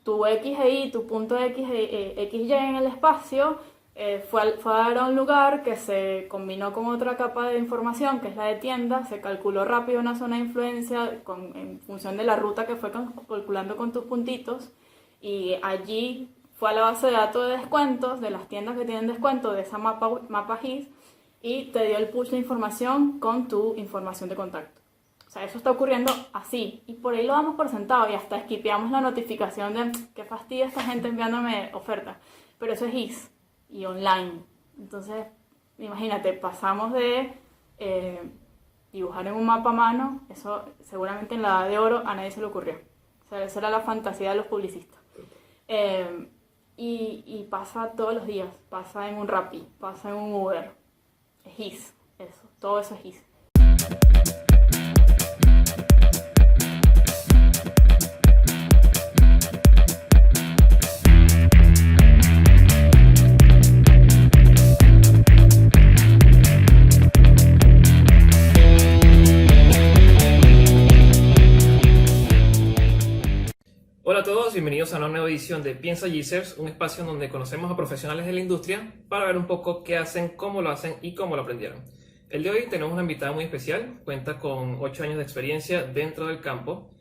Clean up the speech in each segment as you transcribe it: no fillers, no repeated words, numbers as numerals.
tu X e Y, tu punto X, XY en el espacio, fue a dar a un lugar que se combinó con otra capa de información, que es la de tienda, se calculó rápido una zona de influencia en función de la ruta que fue calculando con tus puntitos, y allí fue a la base de datos de descuentos, de las tiendas que tienen descuento, de esa mapa GIS, y te dio el push de información con tu información de contacto. O sea, eso está ocurriendo así, y por ahí lo damos por sentado, y hasta esquipeamos la notificación de qué fastidio esta gente enviándome ofertas, pero eso es GIS y online. Entonces, imagínate, pasamos de dibujar en un mapa a mano, eso seguramente en la edad de oro a nadie se le ocurrió. O sea, esa era la fantasía de los publicistas. Y pasa todos los días, pasa en un Rappi, pasa en un Uber. Es GIS, eso, todo eso es GIS. Hola a todos, bienvenidos a una nueva edición de Piensa GISers, un espacio en donde conocemos a profesionales de la industria para ver un poco qué hacen, cómo lo hacen y cómo lo aprendieron. El de hoy tenemos una invitada muy especial, cuenta con 8 años de experiencia dentro del campo.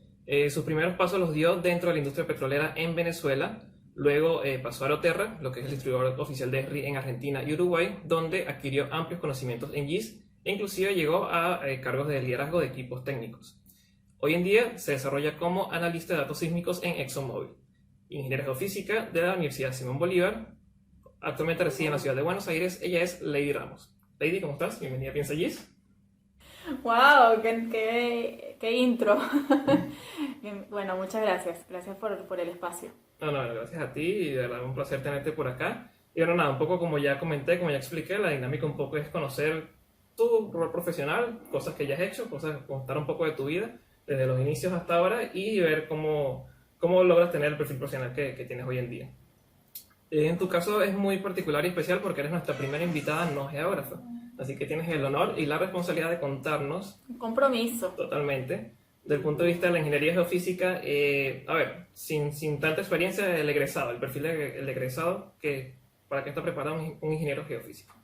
Sus primeros pasos los dio dentro de la industria petrolera en Venezuela, luego pasó a Aeroterra, lo que es el distribuidor oficial de ESRI en Argentina y Uruguay, donde adquirió amplios conocimientos en GIS e inclusive llegó a cargos de liderazgo de equipos técnicos. Hoy en día se desarrolla como analista de datos sísmicos en ExxonMobil. Ingeniera geofísica de la Universidad Simón Bolívar. Actualmente reside en la ciudad de Buenos Aires. Ella es Lady Ramos. Lady, ¿cómo estás? Bienvenida a Piensa GIS. ¡Wow! ¡Qué intro! Bueno, muchas gracias. Gracias por el espacio. No, gracias a ti y de verdad un placer tenerte por acá. Y bueno, nada, un poco como ya comenté, como ya expliqué, la dinámica un poco es conocer tu rol profesional, cosas que ya has hecho, contar un poco de tu vida desde los inicios hasta ahora y ver cómo logras tener el perfil profesional que tienes hoy en día. En tu caso es muy particular y especial porque eres nuestra primera invitada no geógrafa, así que tienes el honor y la responsabilidad de contarnos Un compromiso. totalmente, desde el punto de vista de la ingeniería geofísica, a ver, sin tanta experiencia, el egresado, el perfil del egresado, ¿para qué está preparado un ingeniero geofísico?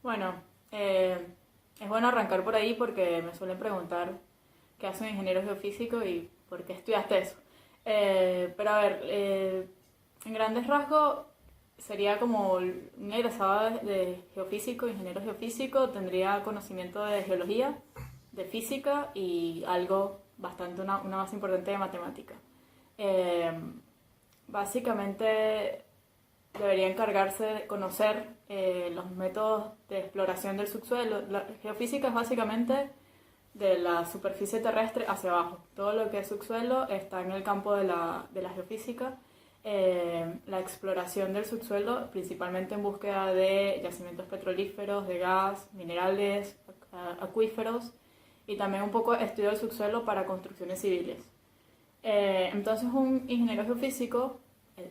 Bueno, es bueno arrancar por ahí porque me suelen preguntar qué hace un ingeniero geofísico y por qué estudiaste eso. Pero a ver, en grandes rasgos sería como un egresado de geofísico, ingeniero geofísico, tendría conocimiento de geología, de física y algo una base importante de matemática. Básicamente debería encargarse de conocer los métodos de exploración del subsuelo. La geofísica es básicamente de la superficie terrestre hacia abajo. Todo lo que es subsuelo está en el campo de la geofísica. La exploración del subsuelo, principalmente en búsqueda de yacimientos petrolíferos, de gas, minerales, acuíferos, y también un poco estudio del subsuelo para construcciones civiles. Entonces un ingeniero geofísico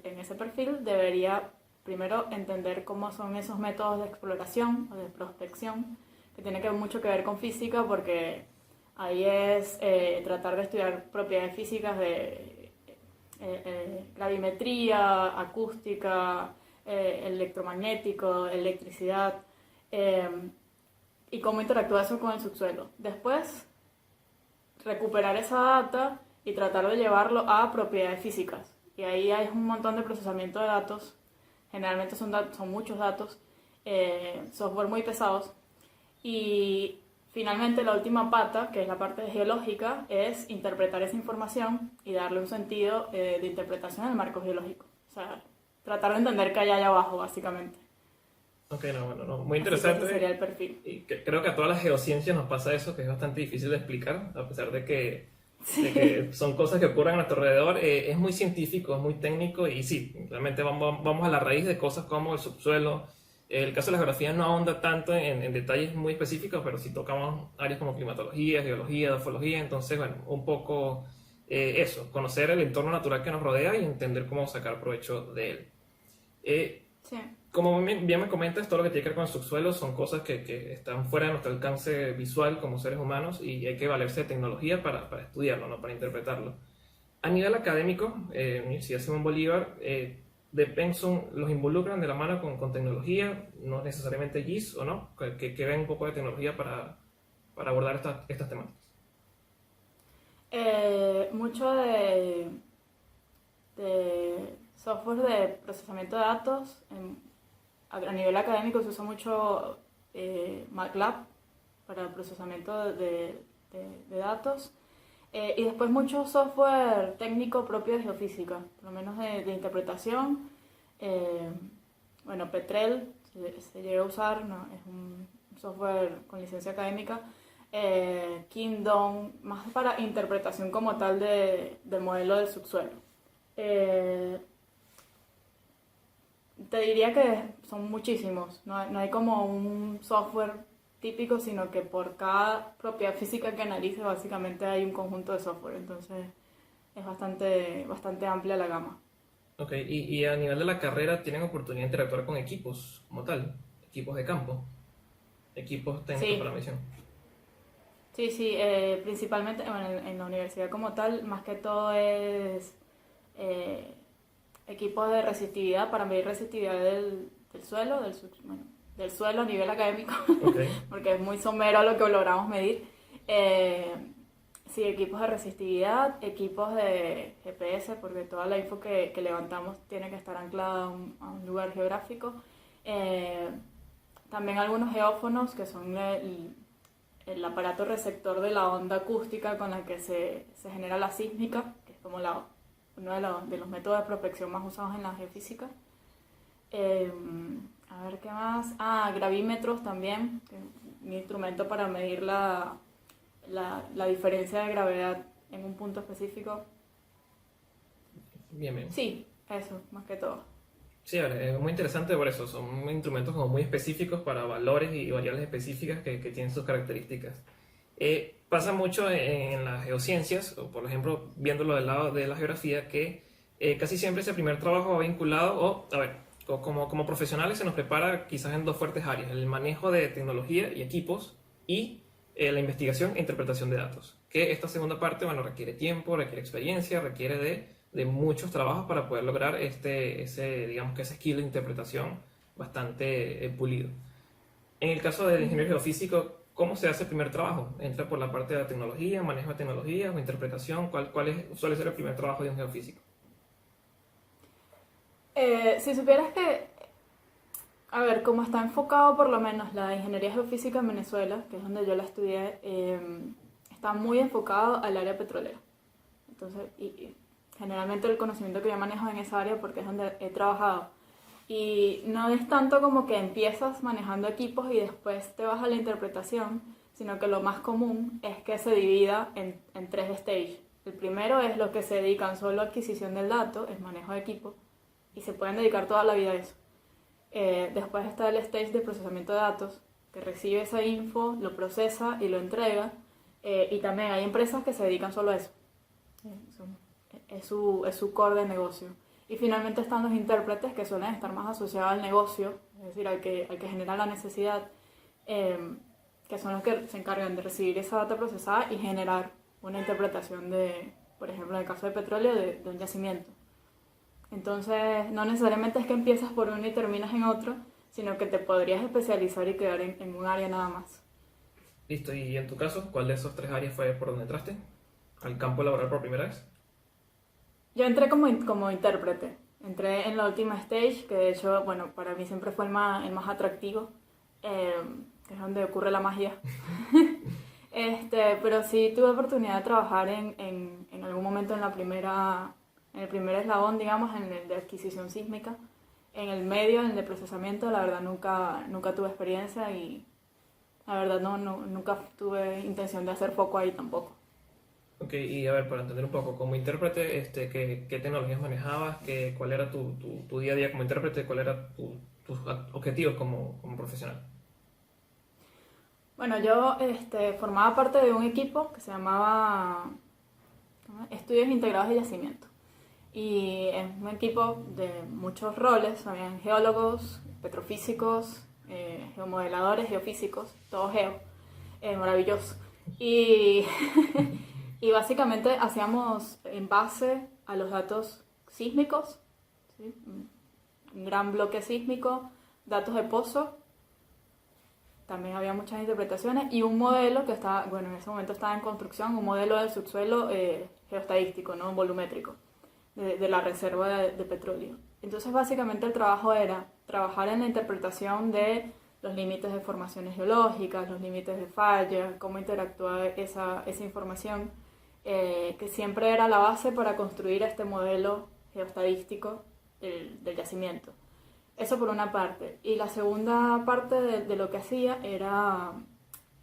en ese perfil debería primero entender cómo son esos métodos de exploración o de prospección, que tiene mucho que ver con física, porque ahí es tratar de estudiar propiedades físicas de gravimetría, acústica, electromagnético, electricidad, y cómo interactúa eso con el subsuelo. Después, recuperar esa data y tratar de llevarlo a propiedades físicas. Y ahí hay un montón de procesamiento de datos. Generalmente son muchos datos, software muy pesados. Y finalmente la última pata, que es la parte geológica, es interpretar esa información y darle un sentido de interpretación al marco geológico. O sea, tratar de entender qué hay allá abajo, básicamente. Ok, no, muy interesante. Así que ese sería el perfil. Y creo que a todas las geociencias nos pasa eso, que es bastante difícil de explicar, a pesar de que son cosas que ocurren a nuestro alrededor. Es muy científico, es muy técnico y sí, realmente vamos a la raíz de cosas como el subsuelo. El caso de la geografía no ahonda tanto en detalles muy específicos, pero sí tocamos áreas como climatología, geología, ufología. Entonces, bueno, un poco eso, conocer el entorno natural que nos rodea y entender cómo sacar provecho de él. Sí. Como bien me comentas, todo lo que tiene que ver con el subsuelo son cosas que están fuera de nuestro alcance visual como seres humanos y hay que valerse de tecnología para estudiarlo, ¿no? Para interpretarlo. A nivel académico, Universidad Simón Bolívar, de Pensum los involucran de la mano con tecnología, no necesariamente GIS o no, que ven un poco de tecnología para abordar estas temáticas. Mucho de software de procesamiento de datos. A nivel académico se usa mucho MATLAB para el procesamiento de datos. Y después mucho software técnico propio de geofísica, por lo menos de interpretación. Bueno, Petrel se llega a usar, ¿no? Es un software con licencia académica. Kingdom, más para interpretación como tal del modelo del subsuelo. Te diría que son muchísimos, no hay como un software típico, sino que por cada propiedad física que analice básicamente hay un conjunto de software, entonces es bastante amplia la gama. Ok, y a nivel de la carrera, ¿tienen oportunidad de interactuar con equipos como tal? Equipos de campo, equipos técnicos Sí. para la misión. Sí, principalmente bueno, en la universidad como tal, más que todo es equipos de resistividad para medir resistividad del suelo, del suelo a nivel académico, Okay. porque es muy somero lo que logramos medir. Sí, equipos de resistividad, equipos de GPS, porque toda la info que levantamos tiene que estar anclada a un lugar geográfico. También algunos geófonos, que son el aparato receptor de la onda acústica con la que se genera la sísmica, que es como uno de los métodos de prospección más usados en la geofísica. A ver qué más. Gravímetros también, que es un instrumento para medir la diferencia de gravedad en un punto específico. Bien. Sí, eso, más que todo. Sí, a ver, es muy interesante por eso. Son instrumentos como muy específicos para valores y variables específicas que tienen sus características. Pasa mucho en las geociencias, o por ejemplo, viéndolo del lado de la geografía, que casi siempre ese primer trabajo va vinculado, como profesionales se nos prepara quizás en dos fuertes áreas: el manejo de tecnología y equipos y la investigación e interpretación de datos. Que esta segunda parte, bueno, requiere tiempo, requiere experiencia, requiere de muchos trabajos para poder lograr digamos que ese skill de interpretación bastante pulido. En el caso del ingeniero geofísico, ¿cómo se hace el primer trabajo? ¿Entra por la parte de la tecnología, manejo de tecnologías o interpretación? Suele ser el primer trabajo de un geofísico? Si supieras que, a ver, como está enfocado por lo menos la ingeniería geofísica en Venezuela, que es donde yo la estudié, está muy enfocado al área petrolera. Entonces, y generalmente el conocimiento que yo manejo en esa área, porque es donde he trabajado. Y no es tanto como que empiezas manejando equipos y después te vas a la interpretación, sino que lo más común es que se divida en tres stages. El primero es los que se dedican solo a adquisición del dato, es manejo de equipo, y se pueden dedicar toda la vida a eso. Después está el stage de procesamiento de datos, que recibe esa info, lo procesa y lo entrega. Y también hay empresas que se dedican solo a eso. Es su core de negocio. Y finalmente están los intérpretes, que suelen estar más asociados al negocio, es decir, al que genera la necesidad, que son los que se encargan de recibir esa data procesada y generar una interpretación por ejemplo, en el caso de petróleo, de un yacimiento. Entonces, no necesariamente es que empiezas por uno y terminas en otro, sino que te podrías especializar y quedar en un área nada más. Listo, y en tu caso, ¿cuál de esos tres áreas fue por donde entraste? ¿Al campo laboral por primera vez? Yo entré como intérprete. Entré en la última stage, que de hecho, bueno, para mí siempre fue el más atractivo, que es donde ocurre la magia. Pero sí tuve oportunidad de trabajar en algún momento en el primer eslabón, digamos, en el de adquisición sísmica. En el medio, en el de procesamiento, la verdad nunca tuve experiencia y la verdad nunca tuve intención de hacer foco ahí tampoco. Ok, y a ver, para entender un poco, como intérprete, ¿qué tecnologías manejabas? ¿Cuál era tu día a día como intérprete? ¿Cuál era tus objetivos como profesional? Bueno, yo formaba parte de un equipo que se llamaba Estudios Integrados de Yacimiento. Y es un equipo de muchos roles, habían geólogos, petrofísicos, geomodeladores, geofísicos, todo geo, maravilloso. Y Y básicamente hacíamos en base a los datos sísmicos, ¿sí? Un gran bloque sísmico, datos de pozo, también había muchas interpretaciones, y un modelo que estaba, bueno, en ese momento estaba en construcción, un modelo del subsuelo geostadístico, ¿no? Volumétrico, de la reserva de petróleo. Entonces básicamente el trabajo era trabajar en la interpretación de los límites de formaciones geológicas, los límites de falla, cómo interactúa esa información, que siempre era la base para construir este modelo geostadístico del yacimiento. Eso por una parte. Y la segunda parte de lo que hacía era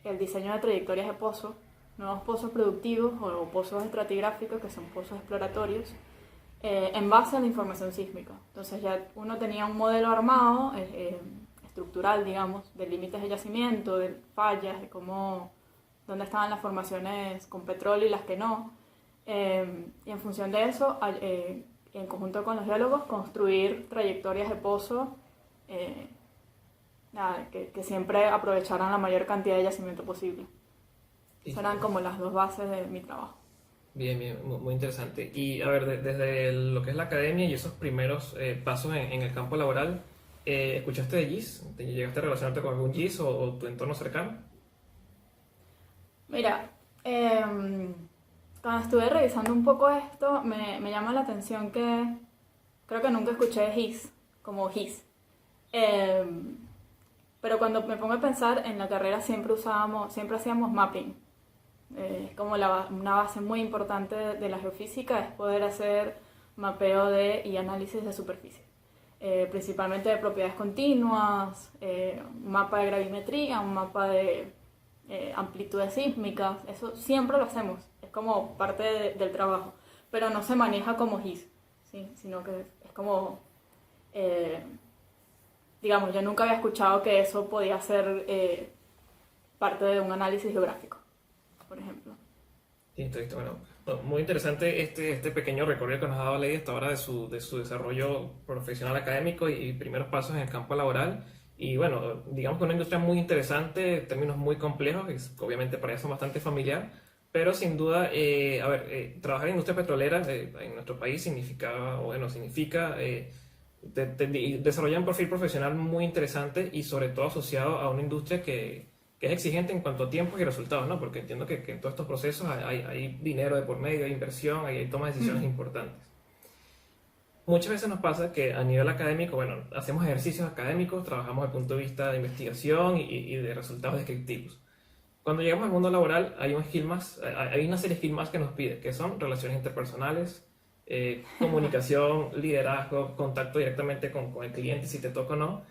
el diseño de trayectorias de pozos, nuevos pozos productivos o pozos estratigráficos, que son pozos exploratorios, en base a la información sísmica. Entonces ya uno tenía un modelo armado, estructural, digamos, de límites de yacimiento, de fallas, de dónde estaban las formaciones con petróleo y las que no. Y en función de eso, en conjunto con los geólogos, construir trayectorias de pozo que siempre aprovecharan la mayor cantidad de yacimiento posible. Esas eran como las dos bases de mi trabajo. Bien, bien, muy interesante. Y a ver, desde lo que es la academia y esos primeros pasos en el campo laboral, ¿escuchaste de GIS? ¿Llegaste a relacionarte con algún GIS o tu entorno cercano? Mira, cuando estuve revisando un poco esto, me llama la atención que creo que nunca escuché GIS, como GIS. Pero cuando me pongo a pensar, en la carrera siempre hacíamos mapping. Como una base muy importante de la geofísica es poder hacer mapeo y análisis de superficie. Principalmente de propiedades continuas, un mapa de gravimetría, un mapa de amplitudes sísmicas, eso siempre lo hacemos, es como parte del trabajo, pero no se maneja como GIS, ¿sí? Sino que es como, digamos, yo nunca había escuchado que eso podía ser parte de un análisis geográfico, por ejemplo. Listo, listo. Bueno, muy interesante este pequeño recorrido que nos ha dado Lady hasta ahora de su desarrollo profesional académico y primeros pasos en el campo laboral. Y bueno, digamos que una industria muy interesante, términos muy complejos, que obviamente para ella son bastante familiar, pero sin duda, trabajar en industria petrolera en nuestro país significa desarrollar un perfil profesional muy interesante y sobre todo asociado a una industria que es exigente en cuanto a tiempos y resultados, ¿no? Porque entiendo que en todos estos procesos hay dinero de por medio, hay inversión, hay toma de decisiones importantes. Muchas veces nos pasa que a nivel académico, bueno, hacemos ejercicios académicos, trabajamos desde el punto de vista de investigación y de resultados descriptivos. Cuando llegamos al mundo laboral hay una serie de skill más que nos pide, que son relaciones interpersonales, comunicación, liderazgo, contacto directamente con el cliente, si te toca o no.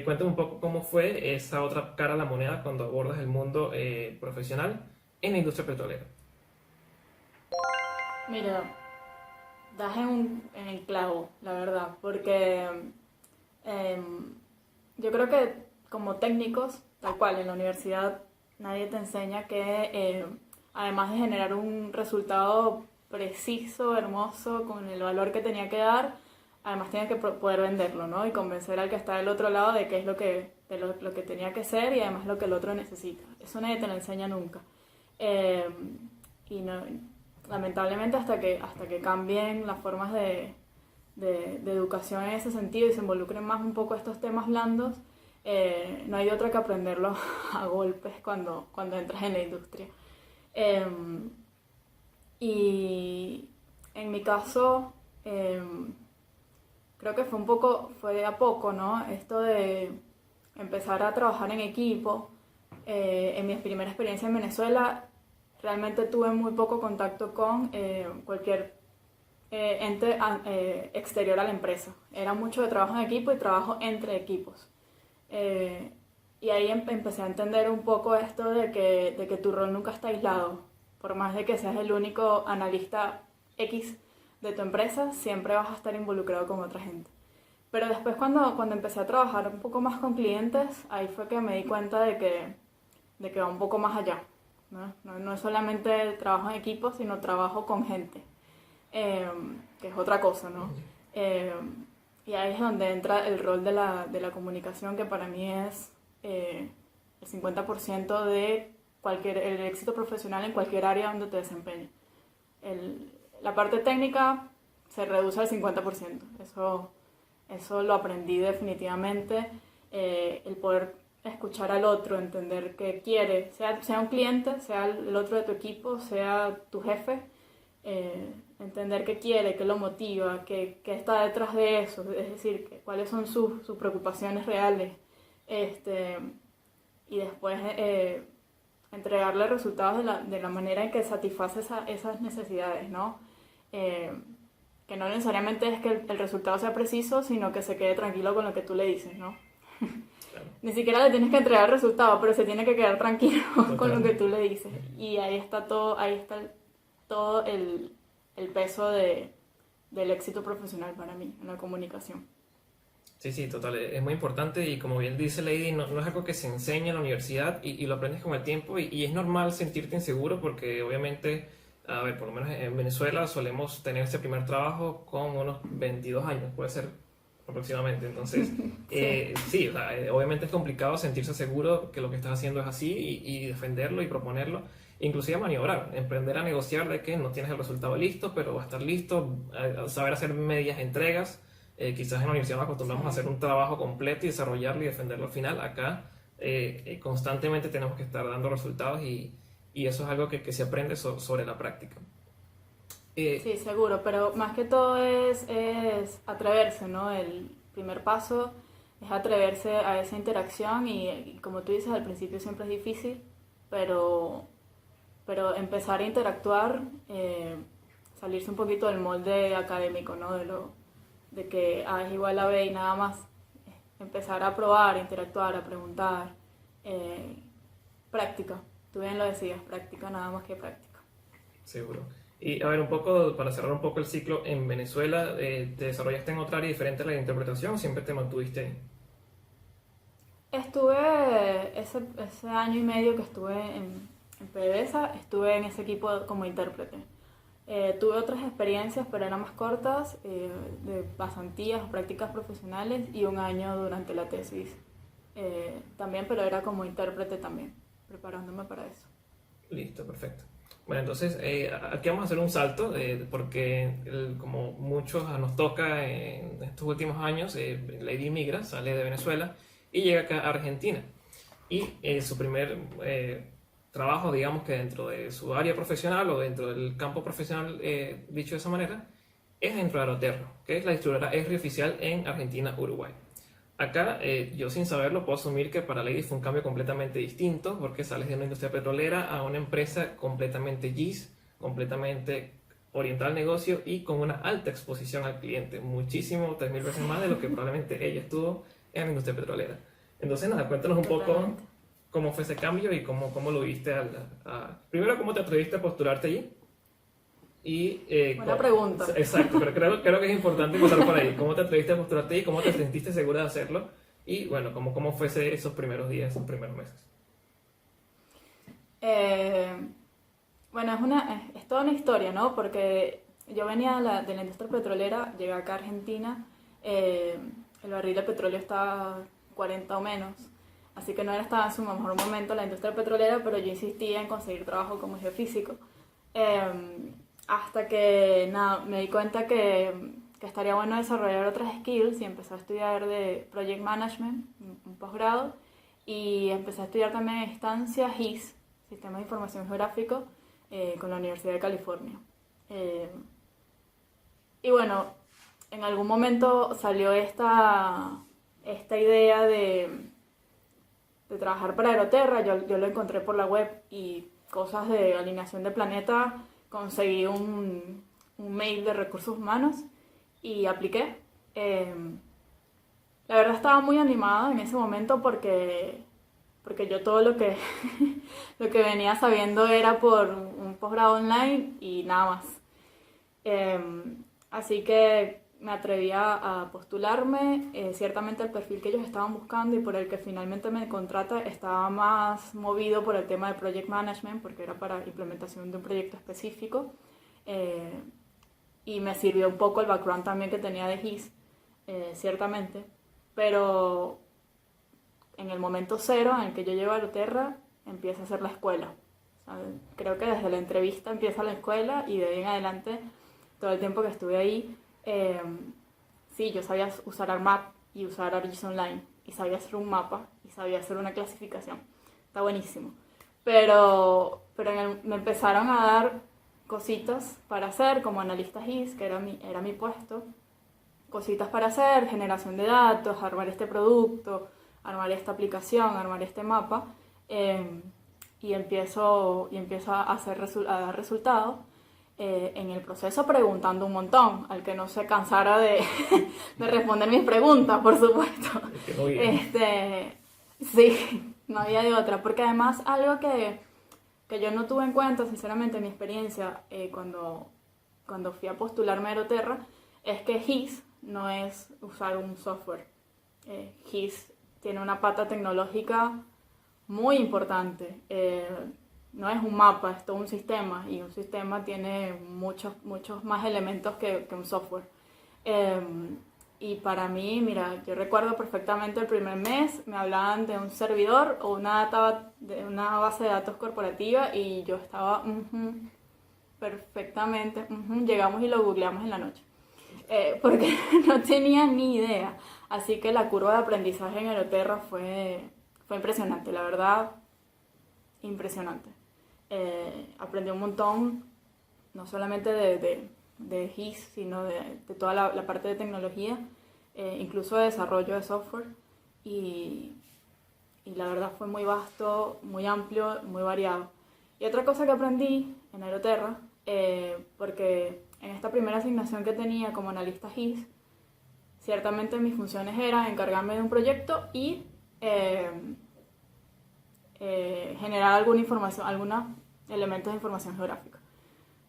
Cuéntame un poco cómo fue esa otra cara a la moneda cuando abordas el mundo profesional en la industria petrolera. Mira, das en el clavo, la verdad, porque yo creo que como técnicos, tal cual, en la universidad nadie te enseña que además de generar un resultado preciso, hermoso, con el valor que tenía que dar, además tienes que poder venderlo, ¿no? Y convencer al que está del otro lado de qué es lo que tenía que ser y además lo que el otro necesita. Eso nadie te lo enseña nunca. Y no, lamentablemente hasta que cambien las formas de educación en ese sentido y se involucren más un poco estos temas blandos, no hay otra que aprenderlo a golpes cuando entras en la industria. Y en mi caso, creo que fue de a poco, ¿no? Esto de empezar a trabajar en equipo. En mi primera experiencia en Venezuela, realmente tuve muy poco contacto con cualquier ente exterior a la empresa. Era mucho de trabajo en equipo y trabajo entre equipos. Y ahí empecé a entender un poco esto de que tu rol nunca está aislado. Por más de que seas el único analista X de tu empresa, siempre vas a estar involucrado con otra gente. Pero después cuando empecé a trabajar un poco más con clientes, ahí fue que me di cuenta de que va un poco más allá, ¿no? No es solamente trabajo en equipo, sino trabajo con gente, que es otra cosa, ¿no? Y ahí es donde entra el rol de la comunicación, que para mí es el 50% de el éxito profesional en cualquier área donde te desempeñes. la parte técnica se reduce al 50%. Eso lo aprendí definitivamente. El poder escuchar al otro, entender qué quiere, sea un cliente, sea el otro de tu equipo, sea tu jefe, entender qué quiere, qué lo motiva, qué está detrás de eso, es decir, cuáles son sus preocupaciones reales, y después entregarle resultados de la manera en que satisface esas necesidades, ¿no? Que no necesariamente es que el resultado sea preciso, sino que se quede tranquilo con lo que tú le dices, ¿no? Claro. Ni siquiera le tienes que entregar el resultado, pero se tiene que quedar tranquilo Total. con lo que tú le dices. Y ahí está todo el peso del éxito profesional para mí en la comunicación. Sí, total, es muy importante y como bien dice Lady, no es algo que se enseña en la universidad y lo aprendes con el tiempo y es normal sentirte inseguro porque obviamente, a ver, por lo menos en Venezuela solemos tener ese primer trabajo con unos 22 años, puede ser aproximadamente, entonces sí, o sea, obviamente es complicado sentirse seguro que lo que estás haciendo es así y defenderlo y proponerlo, inclusive maniobrar, emprender a negociar de que no tienes el resultado listo, pero va a estar listo, a saber hacer medias entregas. Quizás en la universidad nos acostumbramos a hacer un trabajo completo y desarrollarlo y defenderlo al final. Acá constantemente tenemos que estar dando resultados y eso es algo que se aprende sobre la práctica. Sí, seguro, pero más que todo es atreverse, ¿no? El primer paso es atreverse a esa interacción y como tú dices, al principio siempre es difícil, pero empezar a interactuar, salirse un poquito del molde académico, ¿no? De que A es igual a B y nada más. Empezar a probar, a interactuar, a preguntar. Práctica. Tú bien lo decías, práctica nada más que práctica. Seguro. Y a ver, un poco, para cerrar un poco el ciclo, en Venezuela, ¿te desarrollaste en otra área diferente a la de interpretación o siempre te mantuviste ahí? Estuve ese año y medio que estuve en PDVSA, estuve en ese equipo como intérprete. Tuve otras experiencias, pero eran más cortas, de pasantías o prácticas profesionales y un año durante la tesis también, pero era como intérprete también, preparándome para eso. Listo, perfecto. Bueno, entonces aquí vamos a hacer un salto porque como muchos nos toca en estos últimos años, Lady migra, sale de Venezuela y llega acá a Argentina. Y su primer trabajo, digamos que dentro de su área profesional o dentro del campo profesional, dicho de esa manera, es dentro de Aeroterra, que es la distribuidora ESRI oficial en Argentina, Uruguay. Acá, yo sin saberlo, puedo asumir que para Lady fue un cambio completamente distinto, porque sales de una industria petrolera a una empresa completamente GIS, completamente orientada al negocio y con una alta exposición al cliente, muchísimo, 3000 veces más de lo que probablemente ella estuvo en la industria petrolera. Entonces, nada, cuéntanos un poco cómo fue ese cambio y cómo lo viste. Primero, ¿cómo te atreviste a postularte allí? Y, Buena pregunta. Exacto, pero creo que es importante empezar por ahí. ¿Cómo te atreviste a postularte y cómo te sentiste segura de hacerlo? Y bueno, ¿cómo fue esos primeros días, esos primeros meses? Bueno, es toda una historia, ¿no? Porque yo venía de la industria petrolera, llegué acá a Argentina, el barril de petróleo estaba 40 o menos, así que no estaba en su mejor momento la industria petrolera, pero yo insistía en conseguir trabajo como geofísico. Hasta que me di cuenta que estaría bueno desarrollar otras skills y empecé a estudiar de Project Management, un posgrado, y empecé a estudiar también a distancia GIS, Sistema de Información Geográfico, con la Universidad de California. Y bueno, en algún momento salió esta idea de trabajar para Aeroterra. Yo lo encontré por la web y cosas de alineación de planeta. Conseguí un mail de recursos humanos y apliqué. La verdad estaba muy animada en ese momento porque yo todo lo que venía sabiendo era por un posgrado online y nada más. Así que me atreví a postularme. Ciertamente el perfil que ellos estaban buscando y por el que finalmente me contrata estaba más movido por el tema de Project Management, porque era para implementación de un proyecto específico. Y me sirvió un poco el background también que tenía de GIS, ciertamente. Pero en el momento cero en el que yo llego a Aeroterra, empieza a hacer la escuela. O sea, creo que desde la entrevista empieza la escuela y de ahí en adelante, todo el tiempo que estuve ahí, sí, yo sabía usar ArcMap y usar ArcGIS Online, y sabía hacer un mapa, y sabía hacer una clasificación. Está buenísimo. Pero me empezaron a dar cositas para hacer, como analista GIS, que era mi puesto. Cositas para hacer, generación de datos, armar este producto, armar esta aplicación, armar este mapa. Y empiezo a dar resultados. En el proceso preguntando un montón, al que no se cansara de, de responder mis preguntas, por supuesto. Sí, no había de otra, porque además algo que yo no tuve en cuenta, sinceramente, en mi experiencia, cuando fui a postularme a Aeroterra, es que GIS no es usar un software. GIS tiene una pata tecnológica muy importante. No es un mapa, es todo un sistema, y un sistema tiene muchos más elementos que un software. Y para mí, mira, yo recuerdo perfectamente el primer mes, me hablaban de un servidor o de una base de datos corporativa, y yo estaba perfectamente, llegamos y lo googleamos en la noche. Porque no tenía ni idea. Así que la curva de aprendizaje en Aeroterra fue impresionante, la verdad, impresionante. Aprendí un montón, no solamente de GIS, sino de toda la parte de tecnología, incluso de desarrollo de software, y la verdad fue muy vasto, muy amplio, muy variado. Y otra cosa que aprendí en Aeroterra, porque en esta primera asignación que tenía como analista GIS, ciertamente mis funciones eran encargarme de un proyecto y generar alguna información, algunos elementos de información geográfica.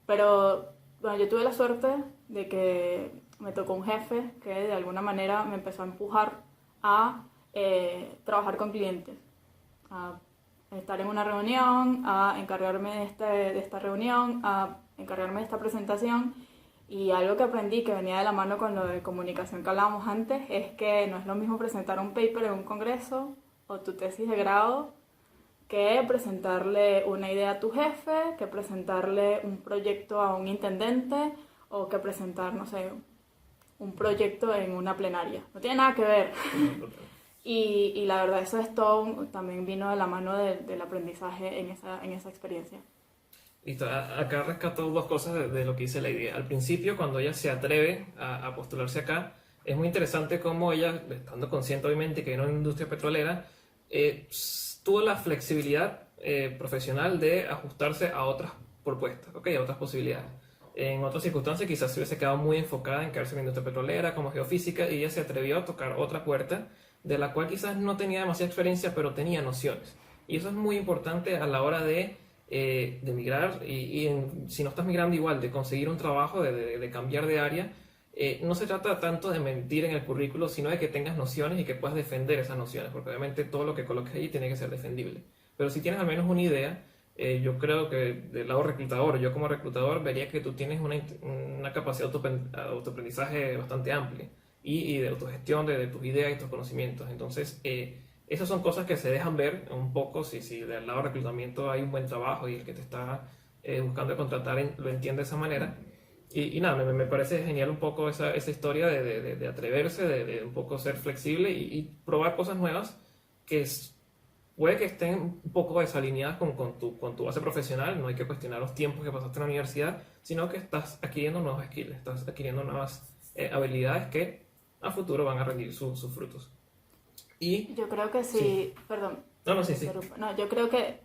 Pero bueno, yo tuve la suerte de que me tocó un jefe que de alguna manera me empezó a empujar a trabajar con clientes, a estar en una reunión, a encargarme de esta reunión, a encargarme de esta presentación. Y algo que aprendí, que venía de la mano con lo de comunicación que hablábamos antes, es que no es lo mismo presentar un paper en un congreso o tu tesis de grado que presentarle una idea a tu jefe, que presentarle un proyecto a un intendente, o que presentar, no sé, un proyecto en una plenaria. No tiene nada que ver. Y la verdad, eso es todo, también vino de la mano del aprendizaje en esa experiencia. Listo, acá rescato dos cosas de lo que dice Lady. Al principio, cuando ella se atreve a postularse acá, es muy interesante cómo ella, estando consciente obviamente que viene de una industria petrolera, tuvo la flexibilidad profesional de ajustarse a otras propuestas, ¿okay? A otras posibilidades. En otras circunstancias quizás se hubiese quedado muy enfocada en quedarse en la industria petrolera como geofísica, y ella se atrevió a tocar otra puerta de la cual quizás no tenía demasiada experiencia, pero tenía nociones. Y eso es muy importante a la hora de migrar, si no estás migrando igual, de conseguir un trabajo, de cambiar de área. No se trata tanto de mentir en el currículo, sino de que tengas nociones y que puedas defender esas nociones, porque obviamente todo lo que coloques ahí tiene que ser defendible. Pero si tienes al menos una idea, yo creo que del lado reclutador, yo como reclutador vería que tú tienes una capacidad de autoaprendizaje bastante amplia, y de autogestión de tus ideas y tus conocimientos. Entonces, esas son cosas que se dejan ver un poco si del lado de reclutamiento hay un buen trabajo y el que te está buscando contratar lo entiende de esa manera. Y nada, me parece genial un poco esa historia de atreverse, de un poco ser flexible y probar cosas nuevas que puede que estén un poco desalineadas con tu base profesional. No hay que cuestionar los tiempos que pasaste en la universidad, sino que estás adquiriendo nuevos skills, estás adquiriendo nuevas habilidades que a futuro van a rendir sus frutos. Y yo creo que sí. Perdón. No, sí. No, yo creo que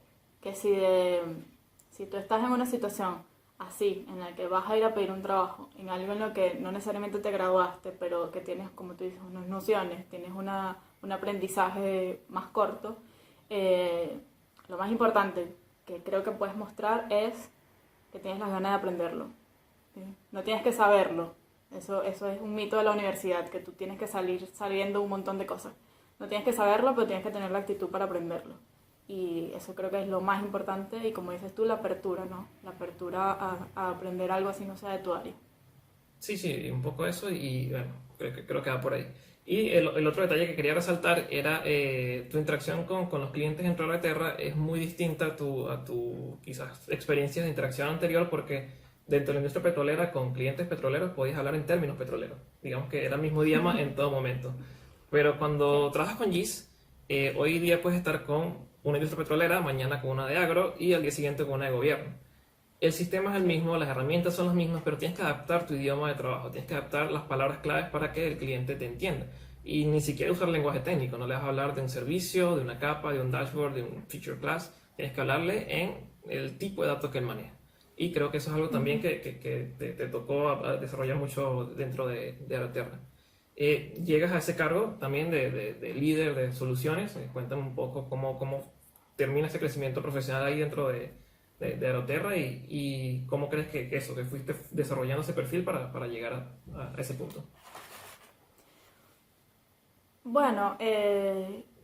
si tú estás en una situación así, en la que vas a ir a pedir un trabajo, en algo en lo que no necesariamente te graduaste, pero que tienes, como tú dices, unas nociones, tienes un aprendizaje más corto, lo más importante que creo que puedes mostrar es que tienes las ganas de aprenderlo, ¿sí? No tienes que saberlo. Eso es un mito de la universidad, que tú tienes que salir sabiendo un montón de cosas. No tienes que saberlo, pero tienes que tener la actitud para aprenderlo. Y eso creo que es lo más importante, y como dices tú, la apertura, ¿no? La apertura a aprender algo así no sea de tu área. Sí, un poco eso. Y bueno, creo que va por ahí. Y el otro detalle que quería resaltar era tu interacción con los clientes en Terra es muy distinta a tu quizás experiencias de interacción anterior, porque dentro de la industria petrolera con clientes petroleros podías hablar en términos petroleros. Digamos que era el mismo idioma en todo momento. Pero cuando trabajas con GIS, hoy día puedes estar con una industria petrolera, mañana con una de agro y al día siguiente con una de gobierno. El sistema es el mismo, las herramientas son las mismas, pero tienes que adaptar tu idioma de trabajo, tienes que adaptar las palabras claves para que el cliente te entienda. Y ni siquiera usar lenguaje técnico, no le vas a hablar de un servicio, de una capa, de un dashboard, de un feature class, tienes que hablarle en el tipo de datos que él maneja. Y creo que eso es algo también que te tocó a desarrollar mucho dentro de Aeroterra. Llegas a ese cargo también de líder de soluciones. Cuéntame un poco cómo termina ese crecimiento profesional ahí dentro de Aeroterra y cómo crees que fuiste desarrollando ese perfil para llegar a ese punto. Bueno,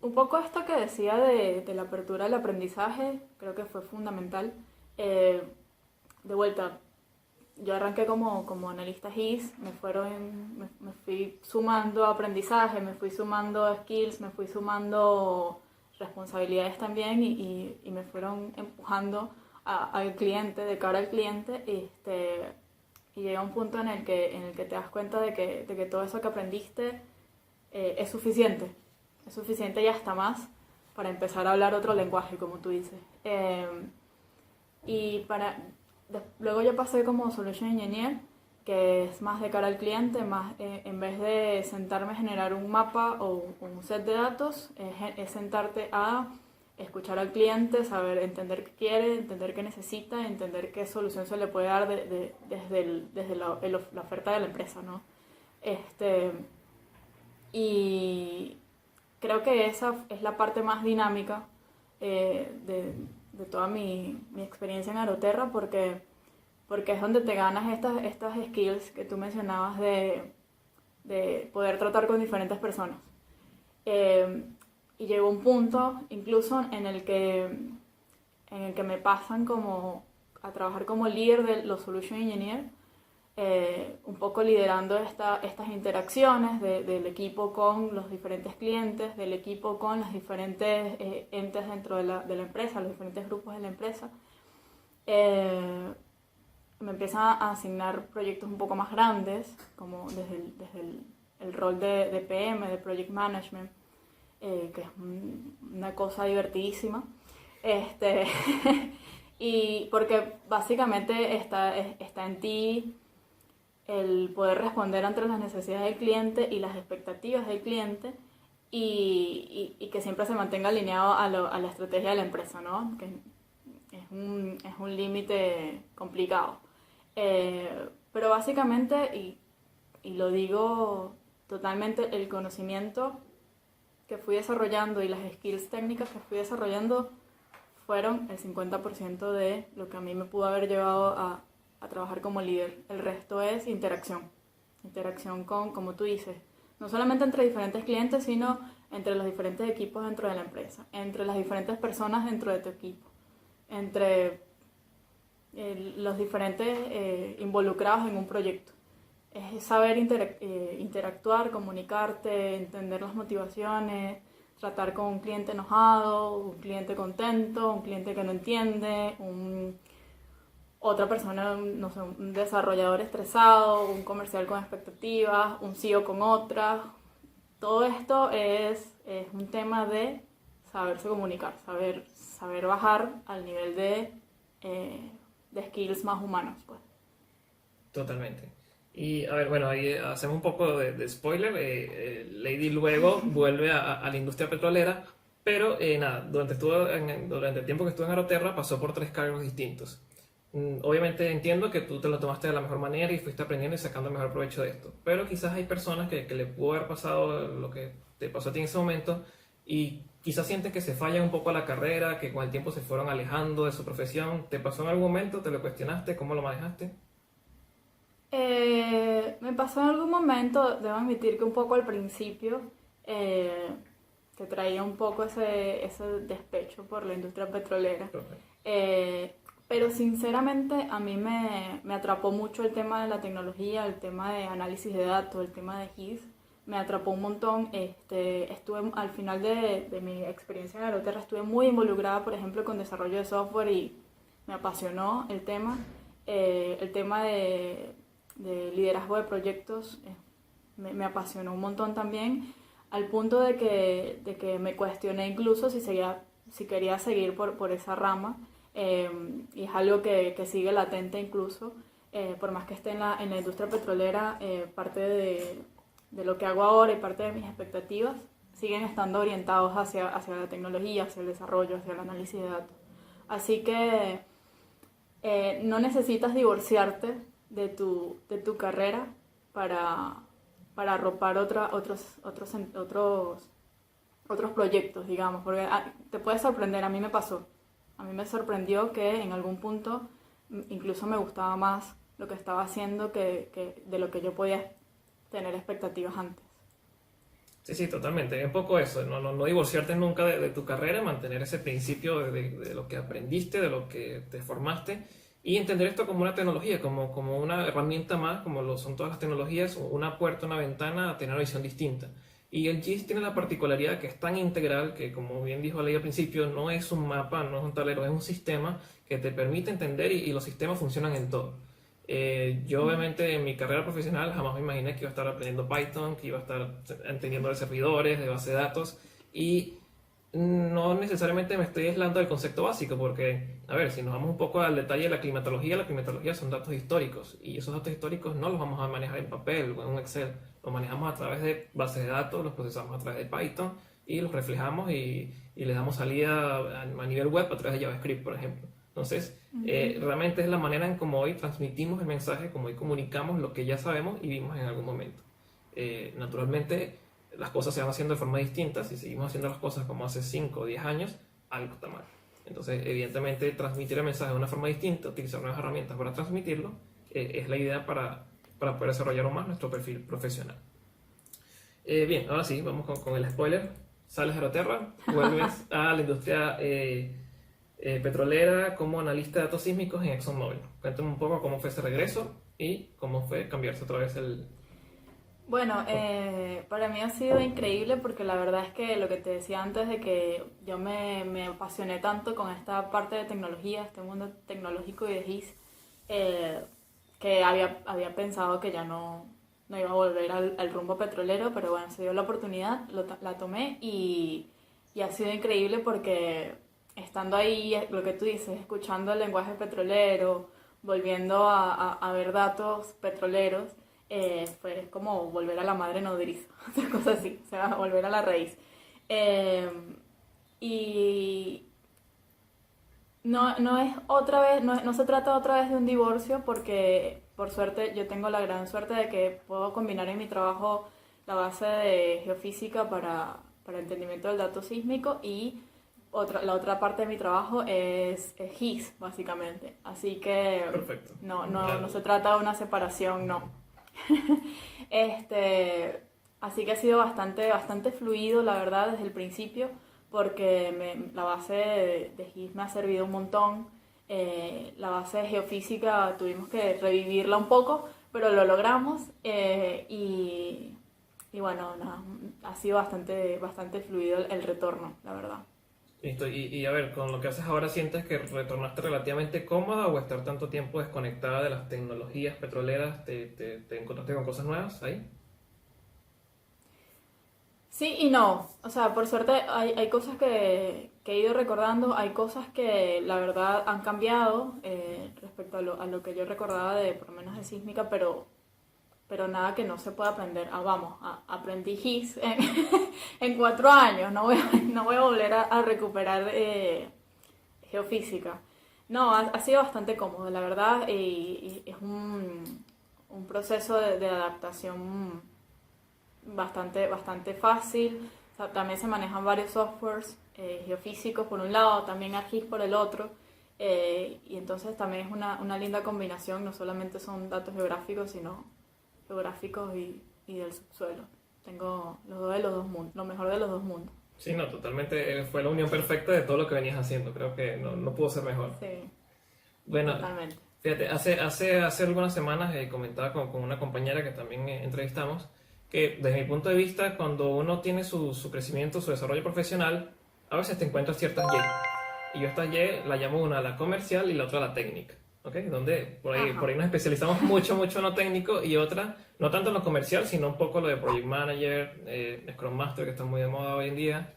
un poco esto que decía de la apertura del aprendizaje, creo que fue fundamental. De vuelta, yo arranqué como analista GIS, me fui sumando aprendizaje, me fui sumando skills, me fui sumando responsabilidades también y me fueron empujando al cliente, de cara al cliente, y llega un punto en el que te das cuenta de que todo eso que aprendiste es suficiente y hasta más para empezar a hablar otro lenguaje, como tú dices. Luego yo pasé como Solution Engineer, que es más de cara al cliente, más en vez de sentarme a generar un mapa o un set de datos, es sentarte a escuchar al cliente, saber entender qué quiere, entender qué necesita, entender qué solución se le puede dar desde la oferta de la empresa, ¿no? Y creo que esa es la parte más dinámica de toda mi experiencia en Aeroterra, porque es donde te ganas estas skills que tú mencionabas de poder tratar con diferentes personas. Y llegó un punto incluso en el que me pasan como a trabajar como líder de los Solution Engineer, un poco liderando estas interacciones del equipo con los diferentes clientes, del equipo con los diferentes entes dentro de la empresa, los diferentes grupos de la empresa. Me empiezan a asignar proyectos un poco más grandes, como desde el rol de PM, de Project Management, que es una cosa divertidísima. Y porque básicamente está en ti el poder responder ante las necesidades del cliente y las expectativas del cliente y que siempre se mantenga alineado a la estrategia de la empresa, ¿no? Que es un límite complicado. Pero básicamente, y lo digo totalmente, el conocimiento que fui desarrollando y las skills técnicas que fui desarrollando fueron el 50% de lo que a mí me pudo haber llevado a trabajar como líder. El resto es interacción con, como tú dices, no solamente entre diferentes clientes, sino entre los diferentes equipos dentro de la empresa, entre las diferentes personas dentro de tu equipo, entre los diferentes involucrados en un proyecto. Es saber interactuar, comunicarte, entender las motivaciones, tratar con un cliente enojado, un cliente contento, un cliente que no entiende, otra persona, no sé, un desarrollador estresado, un comercial con expectativas, un CEO con otras. Todo esto es un tema de saberse comunicar, saber bajar al nivel de skills más humanos, pues. Totalmente. Y a ver, bueno, ahí hacemos un poco de spoiler. Lady luego vuelve a la industria petrolera, pero nada, durante el tiempo que estuvo en Aeroterra pasó por 3 cargos distintos. Obviamente entiendo que tú te lo tomaste de la mejor manera y fuiste aprendiendo y sacando el mejor provecho de esto, pero quizás hay personas que le pudo haber pasado lo que te pasó a ti en ese momento y quizás sientes que se falla un poco la carrera, que con el tiempo se fueron alejando de su profesión. ¿Te pasó en algún momento? ¿Te lo cuestionaste? ¿Cómo lo manejaste? Me pasó en algún momento, debo admitir que un poco al principio, que traía un poco ese despecho por la industria petrolera. pero sinceramente a mí me atrapó mucho el tema de la tecnología, el tema de análisis de datos, el tema de GIS. Me atrapó un montón. Estuve al final de mi experiencia en Aeroterra, estuve muy involucrada, por ejemplo, con desarrollo de software y me apasionó el tema. El tema de liderazgo de proyectos me apasionó un montón también, al punto de que me cuestioné incluso si quería seguir por esa rama. Y es algo que sigue latente incluso, por más que esté en la industria petrolera, parte de lo que hago ahora y parte de mis expectativas siguen estando orientados hacia la tecnología, hacia el desarrollo, hacia el análisis de datos. Así que no necesitas divorciarte de tu carrera para arropar otros proyectos, digamos, porque te puede sorprender. A mí me pasó. A mí me sorprendió que en algún punto incluso me gustaba más lo que estaba haciendo que de lo que yo podía tener expectativas antes. Sí, sí, totalmente. Es un poco eso, no divorciarte nunca de tu carrera, mantener ese principio de lo que aprendiste, de lo que te formaste, y entender esto como una tecnología, como una herramienta más, como lo son todas las tecnologías, una puerta, una ventana a tener una visión distinta. Y el GIS tiene la particularidad que es tan integral que, como bien dijo Ley al principio, no es un mapa, no es un tablero, es un sistema que te permite entender y los sistemas funcionan en todo. Yo obviamente en mi carrera profesional jamás me imaginé que iba a estar aprendiendo Python, que iba a estar entendiendo de servidores, de base de datos, y no necesariamente me estoy aislando del concepto básico, porque, a ver, si nos vamos un poco al detalle de la climatología son datos históricos, y esos datos históricos no los vamos a manejar en papel o en un Excel, los manejamos a través de bases de datos, los procesamos a través de Python, y los reflejamos y le damos salida a nivel web a través de JavaScript, por ejemplo. Entonces, realmente es la manera en cómo hoy transmitimos el mensaje, cómo hoy comunicamos lo que ya sabemos y vimos en algún momento. Naturalmente, las cosas se van haciendo de forma distinta. Si seguimos haciendo las cosas como hace 5 o 10 años, algo está mal. Entonces, evidentemente, transmitir el mensaje de una forma distinta, utilizar nuevas herramientas para transmitirlo, es la idea para poder desarrollar aún más nuestro perfil profesional. Bien, ahora sí, vamos con el spoiler. Sales de Aeroterra, vuelves a la industria petrolera como analista de datos sísmicos en ExxonMobil. Cuéntame un poco cómo fue ese regreso y cómo fue cambiarse otra vez el... Bueno, para mí ha sido increíble porque la verdad es que lo que te decía antes de que yo me apasioné tanto con esta parte de tecnología, este mundo tecnológico y de GIS, que había pensado que ya no iba a volver al rumbo petrolero, pero bueno, se dio la oportunidad, la tomé y ha sido increíble porque estando ahí, lo que tú dices, escuchando el lenguaje petrolero, volviendo a ver datos petroleros, fue como volver a la madre nodriza, otra cosa así, o sea, volver a la raíz. Y no es otra vez, no se trata otra vez de un divorcio porque por suerte yo tengo la gran suerte de que puedo combinar en mi trabajo la base de geofísica para entendimiento del dato sísmico y la otra parte de mi trabajo es GIS, básicamente. Así que Perfecto. no se trata de una separación, no. Así que ha sido bastante fluido, la verdad, desde el principio, porque la base de GIS me ha servido un montón. La base de geofísica tuvimos que revivirla un poco, pero lo logramos y bueno, ha sido bastante fluido el retorno, la verdad. Listo, y a ver, con lo que haces ahora, ¿sientes que retornaste relativamente cómoda o estar tanto tiempo desconectada de las tecnologías petroleras te encontraste con cosas nuevas ahí? Sí y no, o sea, por suerte hay cosas que he ido recordando, hay cosas que la verdad han cambiado respecto a lo que yo recordaba por lo menos de sísmica, pero nada que no se pueda aprender. Aprendí GIS en 4 años, no voy a volver a recuperar geofísica. No, ha sido bastante cómodo, la verdad, y es un proceso de adaptación bastante fácil. O sea, también se manejan varios softwares geofísicos por un lado, también ArcGIS por el otro. Y entonces también es una linda combinación, no solamente son datos geográficos, sino geográficos y del subsuelo. Tengo los dos mundos, lo mejor de los dos mundos. Sí, no, totalmente fue la unión perfecta de todo lo que venías haciendo. Creo que no pudo ser mejor. Sí. Bueno, totalmente. fíjate, hace algunas semanas comentaba con una compañera que también entrevistamos que desde mi punto de vista, cuando uno tiene su crecimiento, su desarrollo profesional, a veces te encuentras ciertas Y. Y yo esta Y la llamo una la comercial y la otra la técnica. ¿Ok? Donde por Ajá. ahí nos especializamos mucho en lo técnico y otra, no tanto en lo comercial, sino un poco lo de Project Manager, Scrum Master, que está muy de moda hoy en día.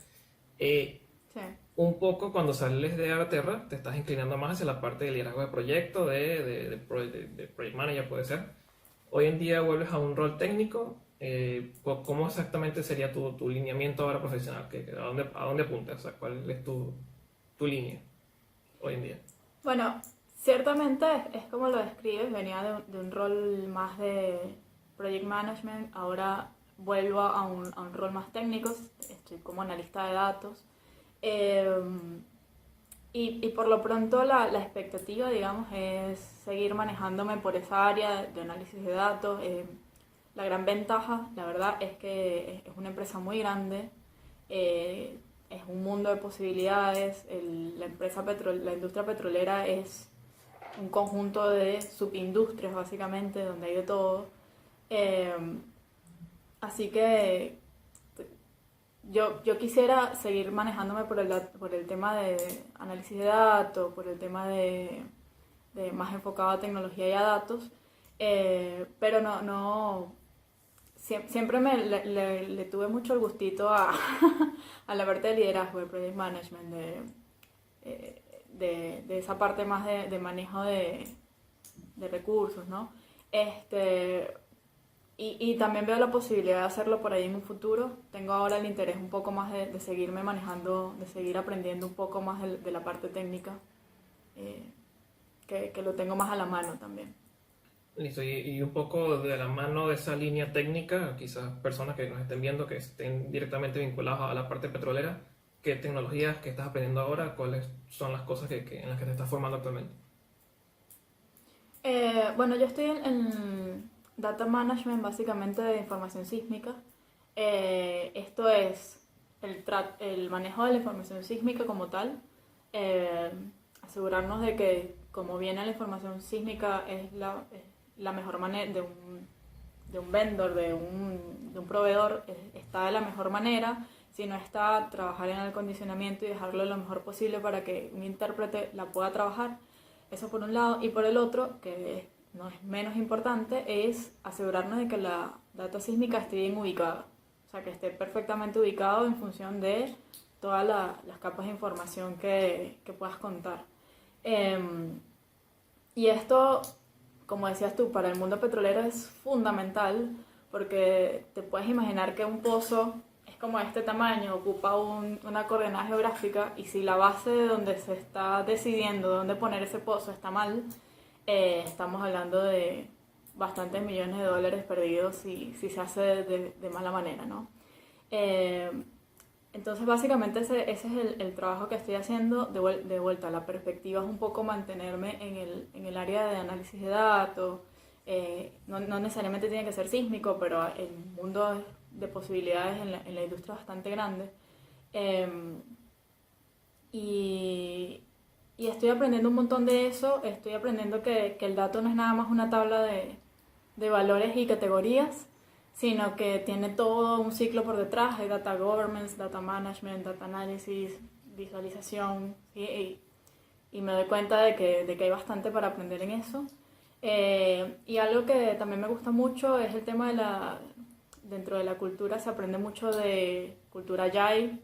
Eh, Sí. un poco cuando sales de Agaterra, te estás inclinando más hacia la parte de liderazgo de proyecto, de Project Manager puede ser. Hoy en día vuelves a un rol técnico. ¿Cómo exactamente sería tu lineamiento ahora profesional? ¿A dónde apuntas? O sea, ¿cuál es tu línea hoy en día? Bueno, ciertamente es como lo describes, venía de un rol más de project management, ahora vuelvo a un rol más técnico, estoy como analista de datos. Eh, y por lo pronto la expectativa, digamos, es seguir manejándome por esa área de análisis de datos. La gran ventaja, la verdad, es que es una empresa muy grande, eh, es un mundo de posibilidades. La industria petrolera es un conjunto de subindustrias, básicamente, donde hay de todo. Eh, Así que yo quisiera seguir manejándome por el tema de análisis de datos, por el tema de más enfocado a tecnología y a datos, pero siempre le tuve mucho el gustito a la parte de liderazgo, de project management, de esa parte más de manejo de recursos, ¿no? Este, y también veo la posibilidad de hacerlo por ahí en un futuro. Tengo ahora el interés un poco más de seguirme manejando, de seguir aprendiendo un poco más de la parte técnica, eh, que lo tengo más a la mano también. Listo, y un poco de la mano de esa línea técnica, quizás personas que nos estén viendo que estén directamente vinculadas a la parte petrolera, ¿qué tecnologías que estás aprendiendo ahora? ¿Cuáles son las cosas en las que te estás formando actualmente? Bueno, yo estoy en Data Management, básicamente de información sísmica. Esto es el manejo de la información sísmica como tal. eh, Asegurarnos de que como viene la información sísmica es la mejor manera de un vendor, de un proveedor, está de la mejor manera. Si no está, trabajar en el acondicionamiento y dejarlo lo mejor posible para que un intérprete la pueda trabajar. Eso por un lado. Y por el otro, que no es menos importante, es asegurarnos de que la data sísmica esté bien ubicada. O sea, que esté perfectamente ubicado en función de todas las capas de información que puedas contar. Y esto, como decías tú, para el mundo petrolero es fundamental porque te puedes imaginar que un pozo es como este tamaño, ocupa una coordenada geográfica y si la base de donde se está decidiendo dónde poner ese pozo está mal, estamos hablando de bastantes millones de dólares perdidos si se hace de mala manera, ¿no? Eh, entonces, básicamente ese es el trabajo que estoy haciendo de vuelta. La perspectiva es un poco mantenerme en el área de análisis de datos. No necesariamente tiene que ser sísmico, pero el mundo de posibilidades en la industria es bastante grande. Eh, y, y estoy aprendiendo un montón de eso. Estoy aprendiendo que el dato no es nada más una tabla de valores y categorías, sino que tiene todo un ciclo por detrás, hay data governance, data management, data analysis, visualización, ¿sí? Y me doy cuenta de que hay bastante para aprender en eso. Y algo que también me gusta mucho es el tema dentro de la cultura se aprende mucho de cultura agile,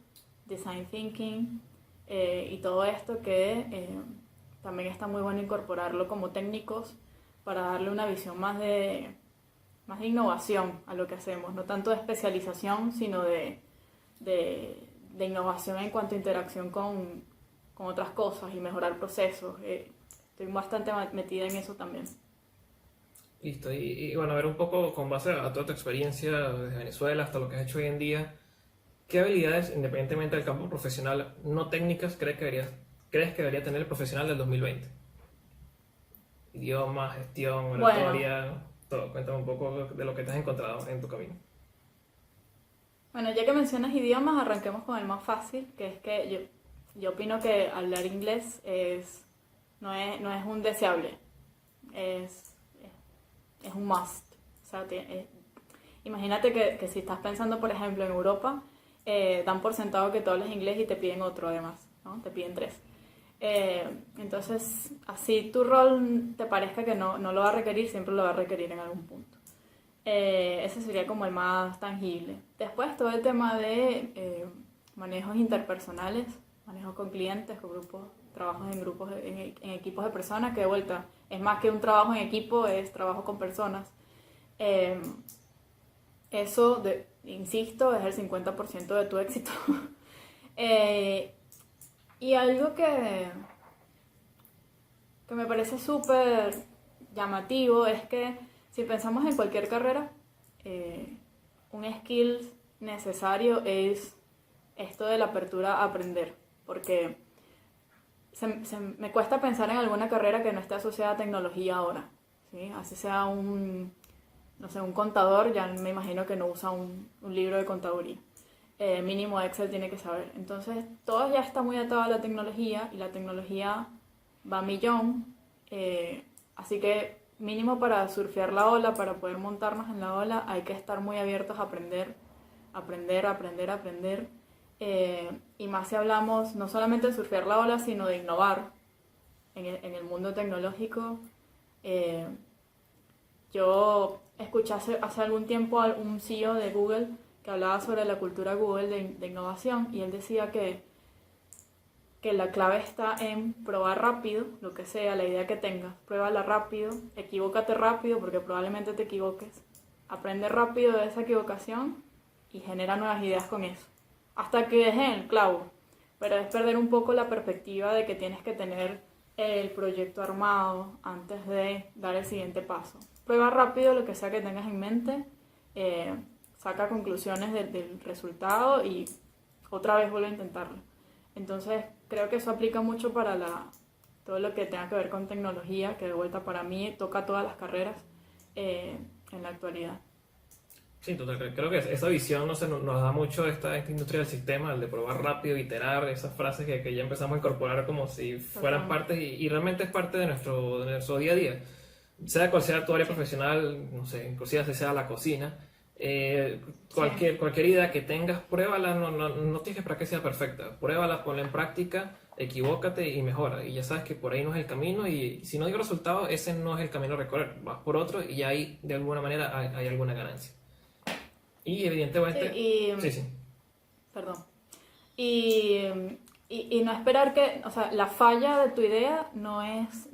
design thinking, y todo esto que también está muy bueno incorporarlo como técnicos para darle una visión más de innovación a lo que hacemos, no tanto de especialización, sino de innovación en cuanto a interacción con otras cosas y mejorar procesos. Estoy bastante metida en eso también. Listo, y bueno, a ver un poco con base a toda tu experiencia desde Venezuela hasta lo que has hecho hoy en día, ¿qué habilidades, independientemente del campo profesional, no técnicas, crees que debería tener el profesional del 2020? Idioma, gestión, Bueno, oratoria, todo. Cuéntame un poco de lo que te has encontrado en tu camino. bueno, ya que mencionas idiomas, arranquemos con el más fácil, que es que yo opino que hablar inglés es no es un deseable, es, es un must. O sea, imagínate que si estás pensando, por ejemplo, en Europa, dan por sentado que tú hablas inglés y te piden otro además, ¿no? Te piden 3. Entonces, así tu rol te parezca que no lo va a requerir, siempre lo va a requerir en algún punto. Ese sería como el más tangible. Después todo el tema de manejos interpersonales, manejos con clientes, con grupos, trabajos en grupos, en equipos de personas, que de vuelta es más que un trabajo en equipo, es trabajo con personas. Eso, insisto, es el 50% de tu éxito. Y algo que me parece súper llamativo es que si pensamos en cualquier carrera, un skill necesario es esto de la apertura a aprender, porque me cuesta pensar en alguna carrera que no esté asociada a tecnología ahora, ¿sí? Así sea un contador, ya me imagino que no usa un libro de contaduría. Mínimo Excel tiene que saber. Entonces, todo ya está muy atado a la tecnología y la tecnología va a millón. Así que mínimo para surfear la ola, para poder montarnos en la ola, hay que estar muy abiertos a aprender. Y más si hablamos no solamente de surfear la ola, sino de innovar en el mundo tecnológico. Yo escuché hace algún tiempo a un CEO de Google que hablaba sobre la cultura Google de innovación, y él decía que la clave está en probar rápido, lo que sea, la idea que tengas, pruébala rápido, equivócate rápido porque probablemente te equivoques, aprende rápido de esa equivocación y genera nuevas ideas con eso, hasta que dejes el clavo. Pero es perder un poco la perspectiva de que tienes que tener el proyecto armado antes de dar el siguiente paso. Prueba rápido lo que sea que tengas en mente, saca conclusiones del resultado y otra vez vuelve a intentarlo. Entonces creo que eso aplica mucho para todo lo que tenga que ver con tecnología, que de vuelta para mí toca todas las carreras en la actualidad. Sí, total. Creo que esa visión nos da mucho esta industria del sistema, el de probar rápido, iterar, esas frases que ya empezamos a incorporar como si fueran partes y realmente es parte de nuestro día a día. Sea cual sea tu área profesional, no sé, inclusive si sea la cocina, cualquier idea que tengas, pruébala, no tienes que esperar que sea perfecta, pruébala, ponla en práctica, equivócate y mejora, y ya sabes que por ahí no es el camino, y si no dio resultado, ese no es el camino a recorrer, vas por otro y ahí de alguna manera hay alguna ganancia. Y evidentemente... Sí. Perdón. Y no esperar que, o sea, la falla de tu idea no es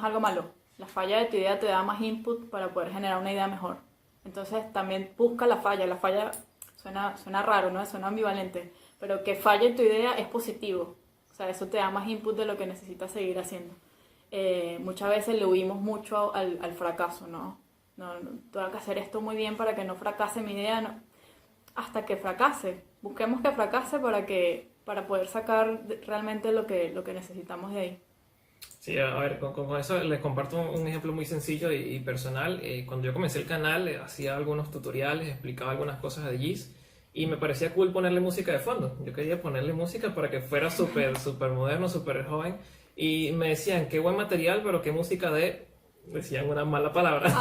algo malo. La falla de tu idea te da más input para poder generar una idea mejor. Entonces también busca la falla. La falla suena raro, ¿no? Suena ambivalente. Pero que falle tu idea es positivo. O sea, eso te da más input de lo que necesitas seguir haciendo. Muchas veces le huimos mucho al fracaso, ¿no? No, tengo que hacer esto muy bien para que no fracase mi idea. No. Hasta que fracase. Busquemos que fracase para poder sacar realmente lo que necesitamos de ahí. Sí, a ver, con eso les comparto un ejemplo muy sencillo y personal. Cuando yo comencé el canal, hacía algunos tutoriales, explicaba algunas cosas de GIS y me parecía cool ponerle música de fondo. Yo quería ponerle música para que fuera súper moderno, súper joven, y me decían, qué buen material, pero qué música decían una mala palabra.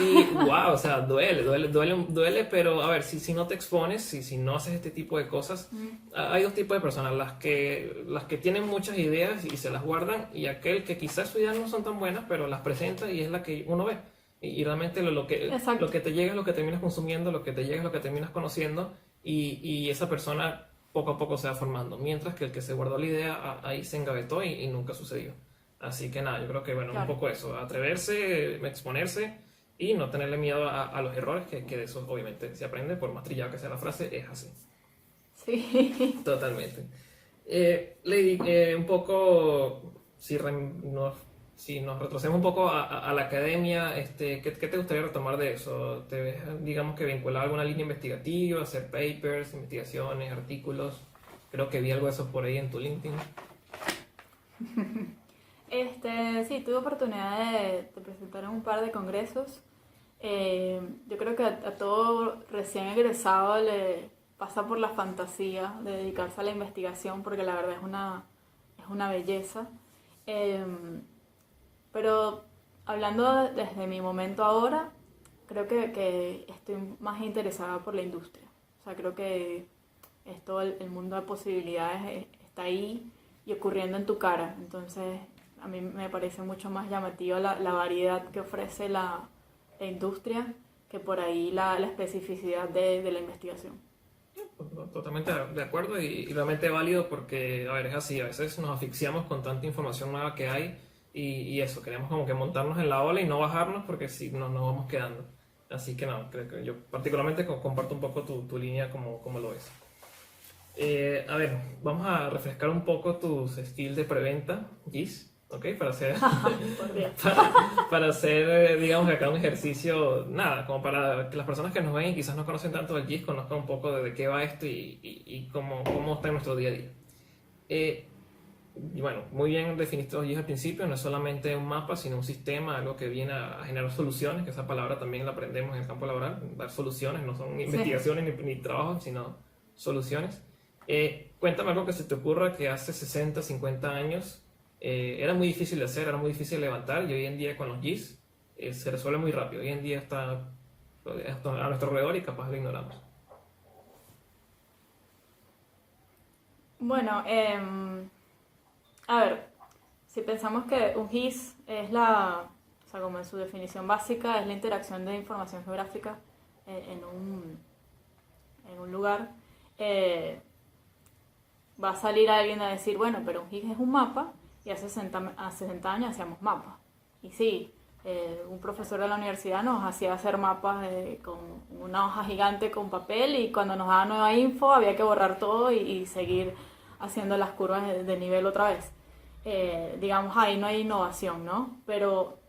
Y wow, o sea, duele, pero a ver, si no te expones, si no haces este tipo de cosas, hay dos tipos de personas, las que tienen muchas ideas y se las guardan, y aquel que quizás sus ideas no son tan buenas, pero las presenta y es la que uno ve. Y realmente lo que te llega es lo que terminas consumiendo, lo que te llega es lo que terminas conociendo, y esa persona poco a poco se va formando, mientras que el que se guardó la idea ahí se engavetó y nunca sucedió. Así que nada, yo creo que bueno, claro, un poco eso, atreverse, exponerse y no tenerle miedo a los errores, que de eso obviamente se aprende, por más trillado que sea la frase, es así. Sí. Totalmente. Lady, un poco, si nos retrocedemos un poco a la academia, ¿qué te gustaría retomar de eso? ¿Te ves, digamos, que vinculado a alguna línea investigativa, hacer papers, investigaciones, artículos? Creo que vi algo de eso por ahí en tu LinkedIn. Sí, tuve oportunidad de presentar en un par de congresos. Yo creo que a todo recién egresado le pasa por la fantasía de dedicarse a la investigación, porque la verdad es una belleza. Pero hablando desde mi momento ahora, creo que estoy más interesada por la industria. O sea, creo que esto, el mundo de posibilidades está ahí y ocurriendo en tu cara. Entonces, a mí me parece mucho más llamativa la variedad que ofrece la industria que por ahí la especificidad de la investigación. Totalmente de acuerdo y realmente válido porque, a ver, es así, a veces nos asfixiamos con tanta información nueva que hay y eso, queremos como que montarnos en la ola y no bajarnos porque si no nos vamos quedando. Así que no, creo que yo particularmente comparto un poco tu línea como lo ves. A ver, vamos a refrescar un poco tus skills de preventa, Gis, ¿ok? Por Dios. Para hacer, digamos, acá un ejercicio, nada, como para que las personas que nos ven y quizás no conocen tanto del GIS conozcan un poco de qué va esto y cómo está en nuestro día a día. Y bueno, muy bien definido GIS al principio, no es solamente un mapa, sino un sistema, algo que viene a generar soluciones, que esa palabra también la aprendemos en el campo laboral, dar soluciones, no son investigaciones ni trabajos, sino soluciones. Cuéntame algo que se te ocurra que hace 60, 50 años era muy difícil de hacer, era muy difícil de levantar y hoy en día con los GIS se resuelve muy rápido. Hoy en día está a nuestro alrededor y capaz lo ignoramos. Bueno, a ver, si pensamos que un GIS es o sea, como en su definición básica, es la interacción de información geográfica en un lugar, va a salir alguien a decir, bueno, pero un GIS es un mapa y hace 60 años hacíamos mapas. Y sí, un profesor de la universidad nos hacía hacer mapas con una hoja gigante con papel y cuando nos daba nueva info había que borrar todo y seguir haciendo las curvas de nivel otra vez. Digamos, ahí no hay innovación, ¿no? Pero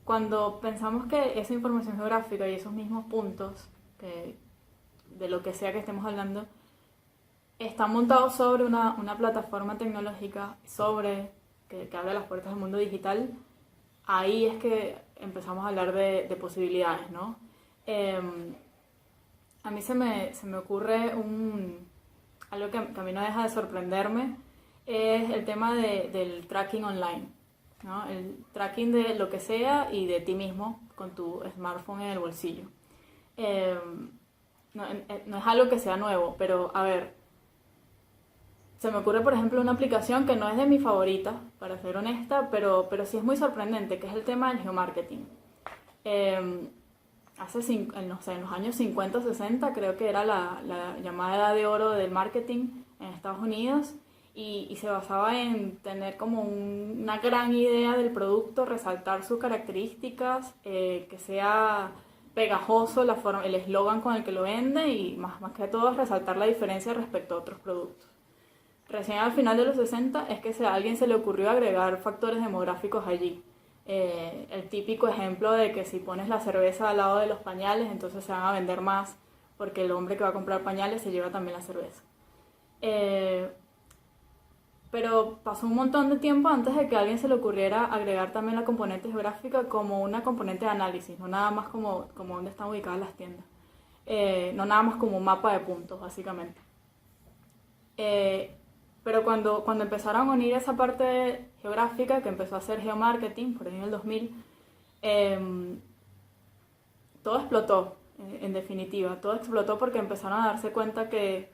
cuando pensamos que esa información geográfica y esos mismos puntos, de lo que sea que estemos hablando, están montados sobre una plataforma tecnológica que abre las puertas del mundo digital, ahí es que empezamos a hablar de posibilidades, ¿no? A mí se me ocurre algo que a mí no deja de sorprenderme, es el tema del tracking online, ¿no? El tracking de lo que sea y de ti mismo con tu smartphone en el bolsillo. No es algo que sea nuevo, pero a ver, se me ocurre, por ejemplo, una aplicación que no es de mis favoritas, para ser honesta, pero sí es muy sorprendente, que es el tema del geomarketing. No sé, en los años 50 o 60 creo que era la llamada edad de oro del marketing en Estados Unidos y se basaba en tener como una gran idea del producto, resaltar sus características, que sea pegajoso el eslogan con el que lo vende y más que todo resaltar la diferencia respecto a otros productos. Recién al final de los 60 es que a alguien se le ocurrió agregar factores demográficos allí. El típico ejemplo de que si pones la cerveza al lado de los pañales, entonces se van a vender más porque el hombre que va a comprar pañales se lleva también la cerveza. Pero pasó un montón de tiempo antes de que a alguien se le ocurriera agregar también la componente geográfica como una componente de análisis, no nada más como dónde están ubicadas las tiendas. No nada más como un mapa de puntos, básicamente. Pero cuando empezaron a unir esa parte geográfica, que empezó a hacer geomarketing, por ahí en el 2000, todo explotó, en definitiva. Todo explotó porque empezaron a darse cuenta que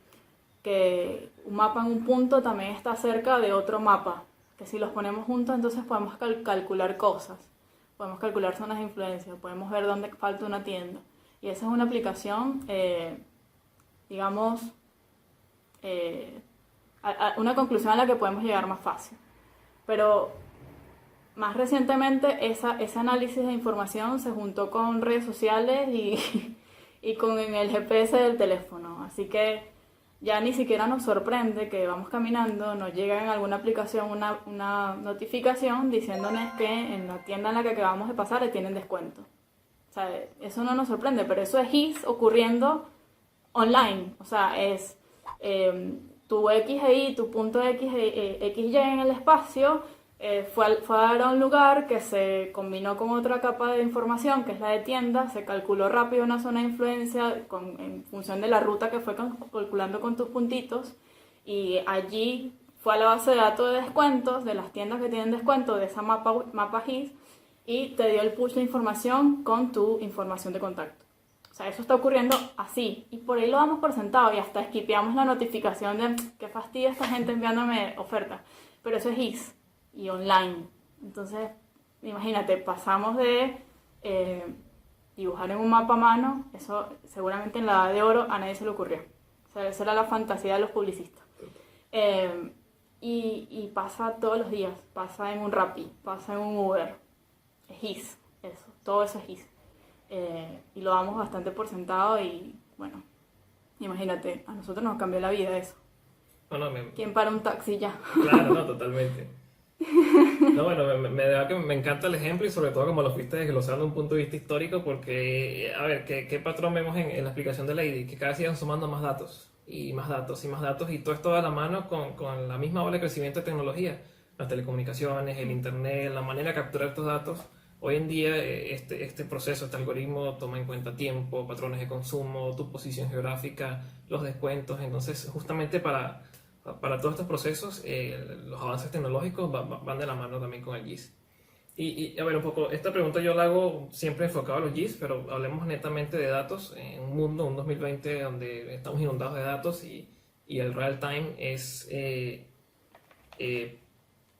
un mapa en un punto también está cerca de otro mapa. Que si los ponemos juntos, entonces podemos calcular cosas. Podemos calcular zonas de influencia, podemos ver dónde falta una tienda. Y esa es una aplicación, digamos, una conclusión a la que podemos llegar más fácil. Pero más recientemente ese análisis de información se juntó con redes sociales y con el GPS del teléfono. Así que ya ni siquiera nos sorprende que vamos caminando, nos llega en alguna aplicación una notificación diciéndonos que en la tienda en la que acabamos de pasar tienen descuento. O sea, eso no nos sorprende, pero eso es GIS ocurriendo online. O sea, es tu XY, tu punto XY en el espacio, fue a dar a un lugar que se combinó con otra capa de información, que es la de tienda, se calculó rápido una zona de influencia en función de la ruta que fue calculando con tus puntitos, y allí fue a la base de datos de descuentos de las tiendas que tienen descuento de esa mapa GIS y te dio el push de información con tu información de contacto. O sea, eso está ocurriendo así y por ahí lo damos por sentado y hasta esquipeamos la notificación de qué fastidio esta gente enviándome ofertas. Pero eso es GIS y online. Entonces, imagínate, pasamos de dibujar en un mapa a mano, eso seguramente en la edad de oro a nadie se le ocurrió. O sea, esa era la fantasía de los publicistas. Y pasa todos los días, pasa en un Rappi, pasa en un Uber, es GIS, eso, todo eso es GIS. Y lo damos bastante por sentado y bueno, imagínate, a nosotros nos cambió la vida eso. ¿Quién para un taxi ya? Claro, no, totalmente. No, bueno, me da que me encanta el ejemplo y sobre todo como lo fuiste desglosando desde un punto de vista histórico porque, a ver, ¿qué patrón vemos en la explicación de Lady? Que cada vez iban sumando más datos y más datos y más datos y todo esto va a la mano con la misma ola de crecimiento de tecnología, las telecomunicaciones, el internet, la manera de capturar estos datos. Hoy en día este proceso, este algoritmo toma en cuenta tiempo, patrones de consumo, tu posición geográfica, los descuentos, entonces justamente para todos estos procesos, los avances tecnológicos van de la mano también con el GIS. Y a ver, un poco, esta pregunta yo la hago siempre enfocada a los GIS, pero hablemos netamente de datos en un mundo, un 2020 donde estamos inundados de datos y el real time es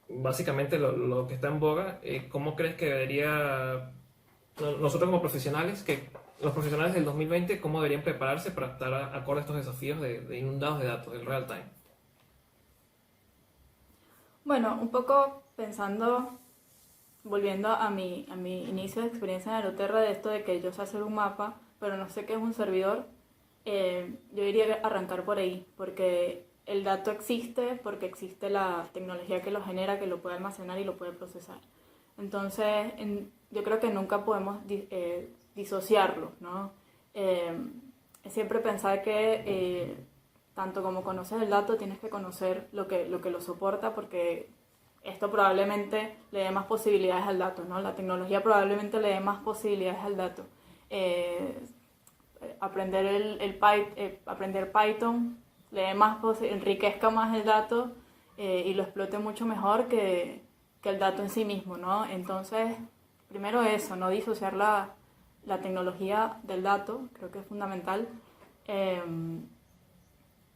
básicamente lo que está en boga. ¿Cómo crees que debería, nosotros como profesionales, que los profesionales del 2020, cómo deberían prepararse para estar acorde a estos desafíos de inundados de datos, del real time? Bueno, un poco pensando, volviendo a mi inicio de experiencia en Aeroterra, de esto de que yo sé hacer un mapa, pero no sé qué es un servidor, yo diría arrancar por ahí, porque el dato existe, porque existe la tecnología que lo genera, que lo puede almacenar y lo puede procesar. Entonces, yo creo que nunca podemos disociarlo, ¿no? Siempre pensar que tanto como conoces el dato, tienes que conocer lo que lo soporta, porque esto probablemente le dé más posibilidades al dato, ¿no? La tecnología probablemente le dé más posibilidades al dato. Aprender Python le dé enriquezca más el dato y lo explote mucho mejor que el dato en sí mismo, ¿no? Entonces, primero eso, no disociar la tecnología del dato, creo que es fundamental.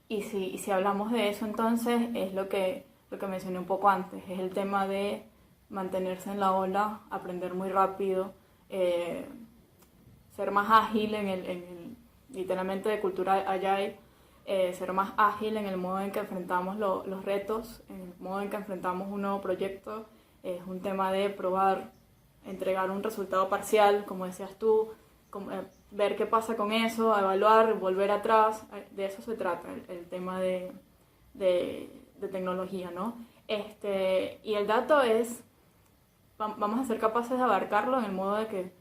Y si hablamos de eso, entonces es lo que mencioné un poco antes, es el tema de mantenerse en la ola, aprender muy rápido, ser más ágil literalmente de cultura agile, ser más ágil en el modo en que enfrentamos los retos, en el modo en que enfrentamos un nuevo proyecto. Es un tema de probar, entregar un resultado parcial, como decías tú, ver qué pasa con eso, evaluar, volver atrás. De eso se trata el tema de tecnología, ¿no? Y el dato es, vamos a ser capaces de abarcarlo en el modo de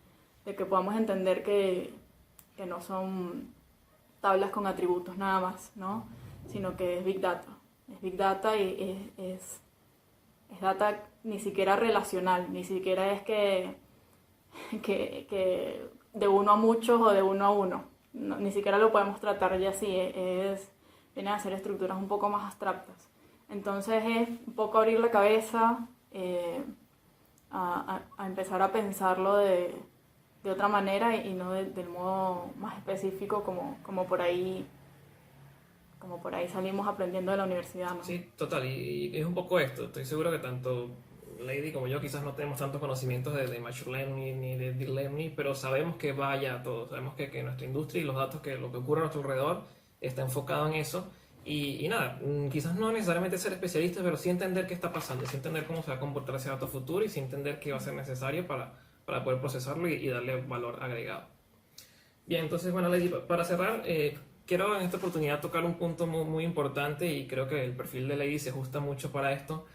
que podamos entender que no son tablas con atributos nada más, ¿no? Sino que es Big Data. Es Big Data y es data ni siquiera relacional, ni siquiera es que de uno a muchos o de uno a uno. No, ni siquiera lo podemos tratar ya así, vienen a ser estructuras un poco más abstractas. Entonces es un poco abrir la cabeza, a empezar a pensarlo de otra manera y no del modo más específico como por ahí salimos aprendiendo de la universidad, ¿no? Sí, total, y es un poco esto. Estoy seguro que tanto Lady como yo quizás no tenemos tantos conocimientos de Machine Learning ni de Deep Learning, pero sabemos que va allá a todo. Sabemos que nuestra industria y los datos, lo que ocurre a nuestro alrededor, está enfocado en eso. Y nada, quizás no necesariamente ser especialista, pero sí entender qué está pasando, sí entender cómo se va a comportar ese dato futuro y sí entender qué va a ser necesario para poder procesarlo y darle valor agregado. Bien, entonces, bueno, Lady, para cerrar, quiero en esta oportunidad tocar un punto muy, muy importante y creo que el perfil de Lady se ajusta mucho para esto,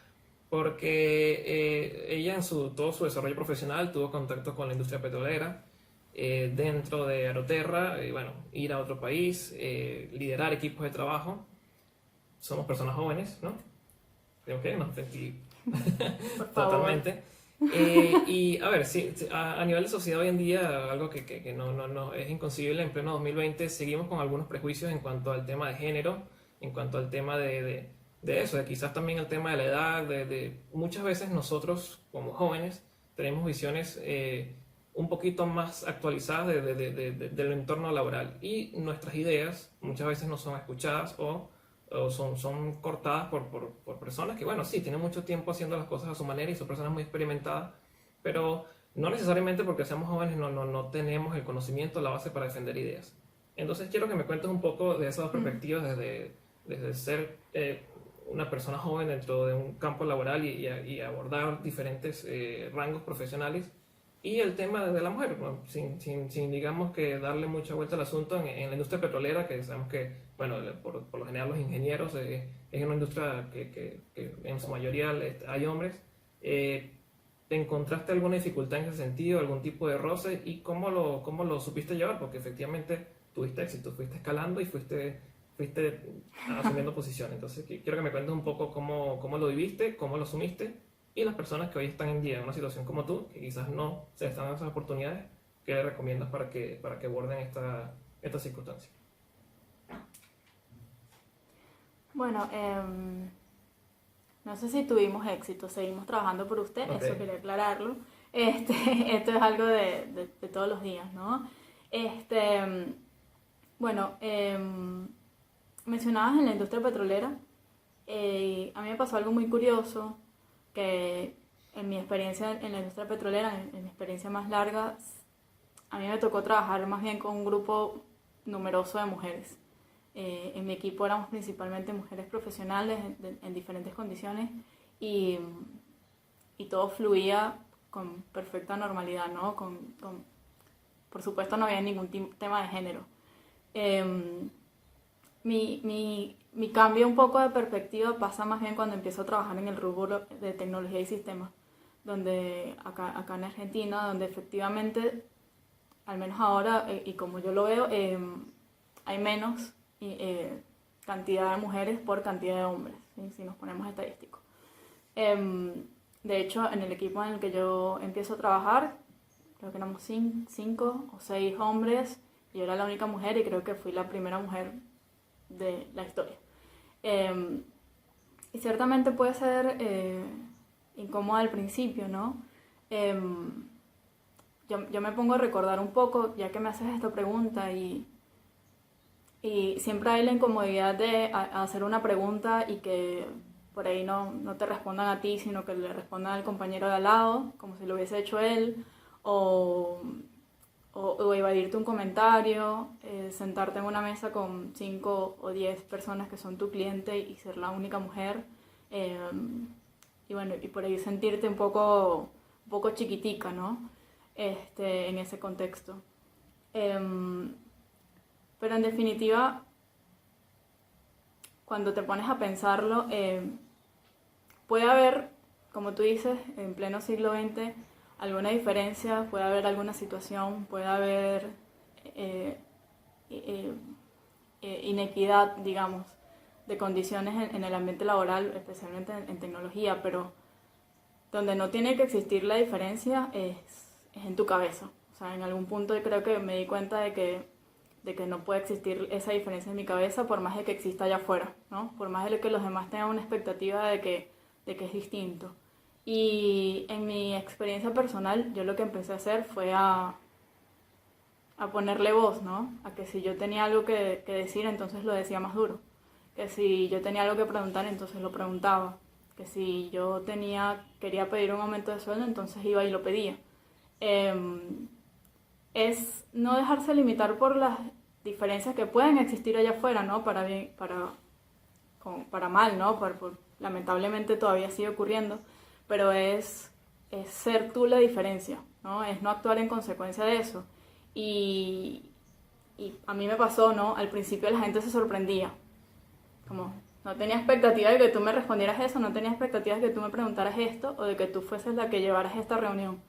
porque ella en todo su desarrollo profesional tuvo contacto con la industria petrolera, dentro de Aeroterra, bueno, ir a otro país, liderar equipos de trabajo. Somos personas jóvenes, ¿no? Creo que no, Por favor. Totalmente. Y a ver, sí, a nivel de sociedad hoy en día, algo que no es inconcebible en pleno 2020, seguimos con algunos prejuicios en cuanto al tema de género, en cuanto al tema de de eso, de quizás también el tema de la edad, muchas veces nosotros como jóvenes tenemos visiones un poquito más actualizadas del entorno laboral y nuestras ideas muchas veces no son escuchadas o son cortadas por personas que, bueno, sí, tienen mucho tiempo haciendo las cosas a su manera y son personas muy experimentadas, pero no necesariamente porque seamos jóvenes no tenemos el conocimiento, la base para defender ideas. Entonces quiero que me cuentes un poco de esas dos perspectivas desde ser una persona joven dentro de un campo laboral y abordar diferentes rangos profesionales y el tema de la mujer, bueno, sin digamos que darle mucha vuelta al asunto en la industria petrolera, que sabemos que, bueno, por lo general los ingenieros es una industria que en su mayoría hay hombres. ¿Te encontraste alguna dificultad en ese sentido, algún tipo de roce y cómo lo supiste llevar? Porque efectivamente tuviste éxito, fuiste escalando y fuiste asumiendo posiciones. Entonces quiero que me cuentes un poco cómo lo viviste, cómo lo asumiste y las personas que hoy están en día en una situación como tú, que quizás no se están dando esas oportunidades, ¿qué le recomiendas para que aborden esta circunstancia? Bueno, no sé si tuvimos éxito, seguimos trabajando por usted, Ok. eso quería aclararlo. Esto es algo de todos los días, ¿no? Bueno, mencionabas en la industria petrolera, a mí me pasó algo muy curioso, que en mi experiencia en la industria petrolera, en mi experiencia más larga, a mí me tocó trabajar más bien con un grupo numeroso de mujeres. En mi equipo éramos principalmente mujeres profesionales en diferentes condiciones y todo fluía con perfecta normalidad, ¿no? Por supuesto no había ningún tema de género. Mi cambio un poco de perspectiva pasa más bien cuando empiezo a trabajar en el rubro de tecnología y sistemas, donde acá en Argentina, donde efectivamente, al menos ahora, y como yo lo veo, hay menos cantidad de mujeres por cantidad de hombres, ¿sí? Si nos ponemos estadísticos. De hecho, en el equipo en el que yo empiezo a trabajar, creo que éramos 5 o 6 hombres, y yo era la única mujer y creo que fui la primera mujer de la historia. Y ciertamente puede ser incómoda al principio, ¿no? Yo me pongo a recordar un poco, ya que me haces esta pregunta, y siempre hay la incomodidad de hacer una pregunta y que por ahí no te respondan a ti, sino que le respondan al compañero de al lado, como si lo hubiese hecho él, o evadirte un comentario, sentarte en una mesa con 5 o 10 personas que son tu cliente y ser la única mujer, y bueno, y por ahí sentirte un poco chiquitica, ¿no? En ese contexto. Pero en definitiva, cuando te pones a pensarlo, puede haber, como tú dices, en pleno siglo XX, alguna diferencia, puede haber alguna situación, puede haber inequidad, digamos, de condiciones en el ambiente laboral, especialmente en tecnología, pero donde no tiene que existir la diferencia es en tu cabeza. O sea, en algún punto creo que me di cuenta de que no puede existir esa diferencia en mi cabeza por más de que exista allá afuera, ¿no? Por más de que los demás tengan una expectativa de que es distinto. Y en mi experiencia personal, yo lo que empecé a hacer fue a ponerle voz, ¿no? A que si yo tenía algo que decir, entonces lo decía más duro. Que si yo tenía algo que preguntar, entonces lo preguntaba. Que si yo quería pedir un aumento de sueldo, entonces iba y lo pedía. Es no dejarse limitar por las diferencias que pueden existir allá afuera, ¿no? Para bien, para mal, ¿no? Lamentablemente todavía sigue ocurriendo, pero es ser tú la diferencia, ¿no? Es no actuar en consecuencia de eso. Y a mí me pasó, ¿no? Al principio la gente se sorprendía, como no tenía expectativa de que tú me respondieras eso, no tenía expectativas de que tú me preguntaras esto o de que tú fueses la que llevaras esta reunión.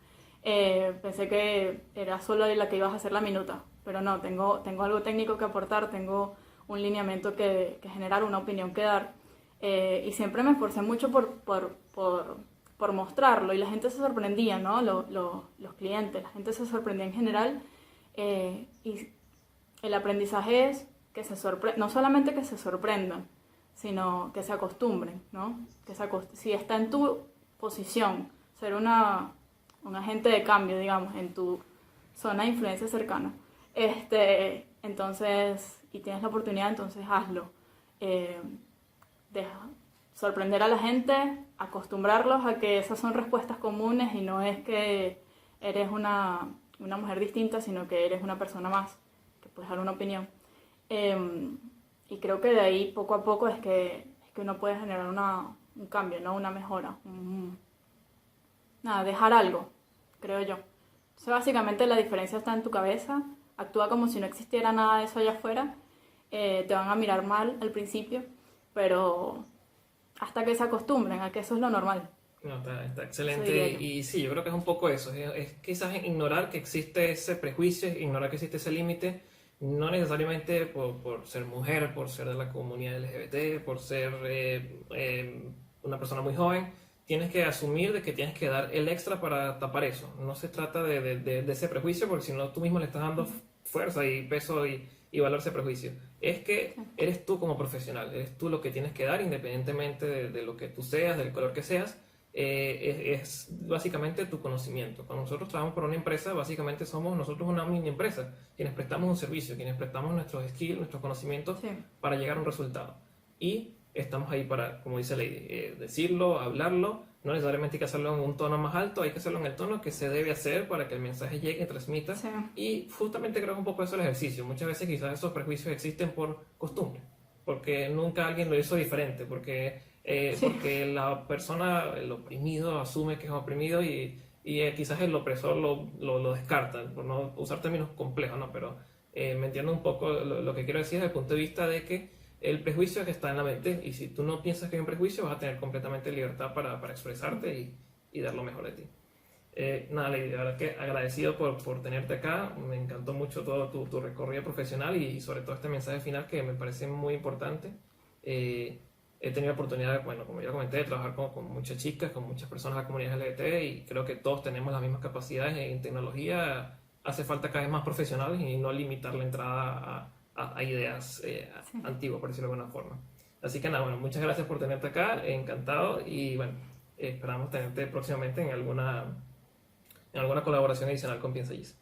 Pensé que era solo la que ibas a hacer la minuta, pero no, tengo algo técnico que aportar, tengo un lineamiento que generar, una opinión que dar, y siempre me esforcé mucho por mostrarlo, y la gente se sorprendía, ¿no? Los clientes, la gente se sorprendía en general, y el aprendizaje es que no solamente que se sorprendan, sino que se acostumbren, ¿no? Si está en tu posición ser un agente de cambio, digamos, en tu zona de influencia cercana, entonces, y tienes la oportunidad, entonces hazlo. Deja sorprender a la gente, acostumbrarlos a que esas son respuestas comunes y no es que eres una mujer distinta, sino que eres una persona más, que puedes dar una opinión. Y creo que de ahí, poco a poco, es que uno puede generar un cambio, ¿no? Una mejora. Dejar algo, creo yo. Entonces, básicamente la diferencia está en tu cabeza. Actúa como si no existiera nada de eso allá afuera. Te van a mirar mal al principio, pero hasta que se acostumbren a que eso es lo normal. No, está excelente. Y sí, yo creo que es un poco eso. Es quizás ignorar que existe ese prejuicio, ignorar que existe ese límite, no necesariamente por ser mujer, por ser de la comunidad LGBT, por ser una persona muy joven. Tienes que asumir de que tienes que dar el extra para tapar eso. No se trata de ese prejuicio, porque si no tú mismo le estás dando fuerza y peso y valor a ese prejuicio. Es que eres tú como profesional, eres tú lo que tienes que dar independientemente de lo que tú seas, del color que seas. Es básicamente tu conocimiento. Cuando nosotros trabajamos por una empresa, básicamente somos nosotros una mini empresa, quienes prestamos un servicio, quienes prestamos nuestros skills, nuestros conocimientos para llegar a un resultado. Y estamos ahí para, como dice Lady, decirlo, hablarlo. No necesariamente hay que hacerlo en un tono más alto, hay que hacerlo en el tono que se debe hacer para que el mensaje llegue, transmita. Y justamente creo que un poco eso es el ejercicio. Muchas veces quizás esos prejuicios existen por costumbre, porque nunca alguien lo hizo diferente, porque la persona, el oprimido, asume que es oprimido y quizás el opresor lo descarta, por no usar términos complejos, ¿no? Pero me entiendo un poco lo que quiero decir desde el punto de vista de que el prejuicio es que está en la mente, y si tú no piensas que hay un prejuicio, vas a tener completamente libertad para expresarte y dar lo mejor de ti. Nada, Lady, de verdad que agradecido por tenerte acá. Me encantó mucho todo tu recorrido profesional y sobre todo este mensaje final que me parece muy importante. He tenido la oportunidad, bueno, como ya comenté, de trabajar con muchas chicas, con muchas personas de la comunidad LGBT, y creo que todos tenemos las mismas capacidades en tecnología. Hace falta cada vez más profesionales y no limitar la entrada a ideas antiguas, por decirlo de alguna forma. Así que nada, bueno, muchas gracias por tenerte acá, encantado, y bueno, esperamos tenerte próximamente en alguna colaboración adicional con Piensa Gis.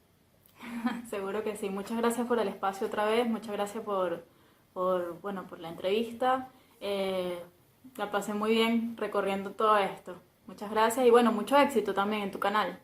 Seguro que sí. Muchas gracias por el espacio otra vez, muchas gracias por la entrevista. La pasé muy bien recorriendo todo esto. Muchas gracias y bueno, mucho éxito también en tu canal.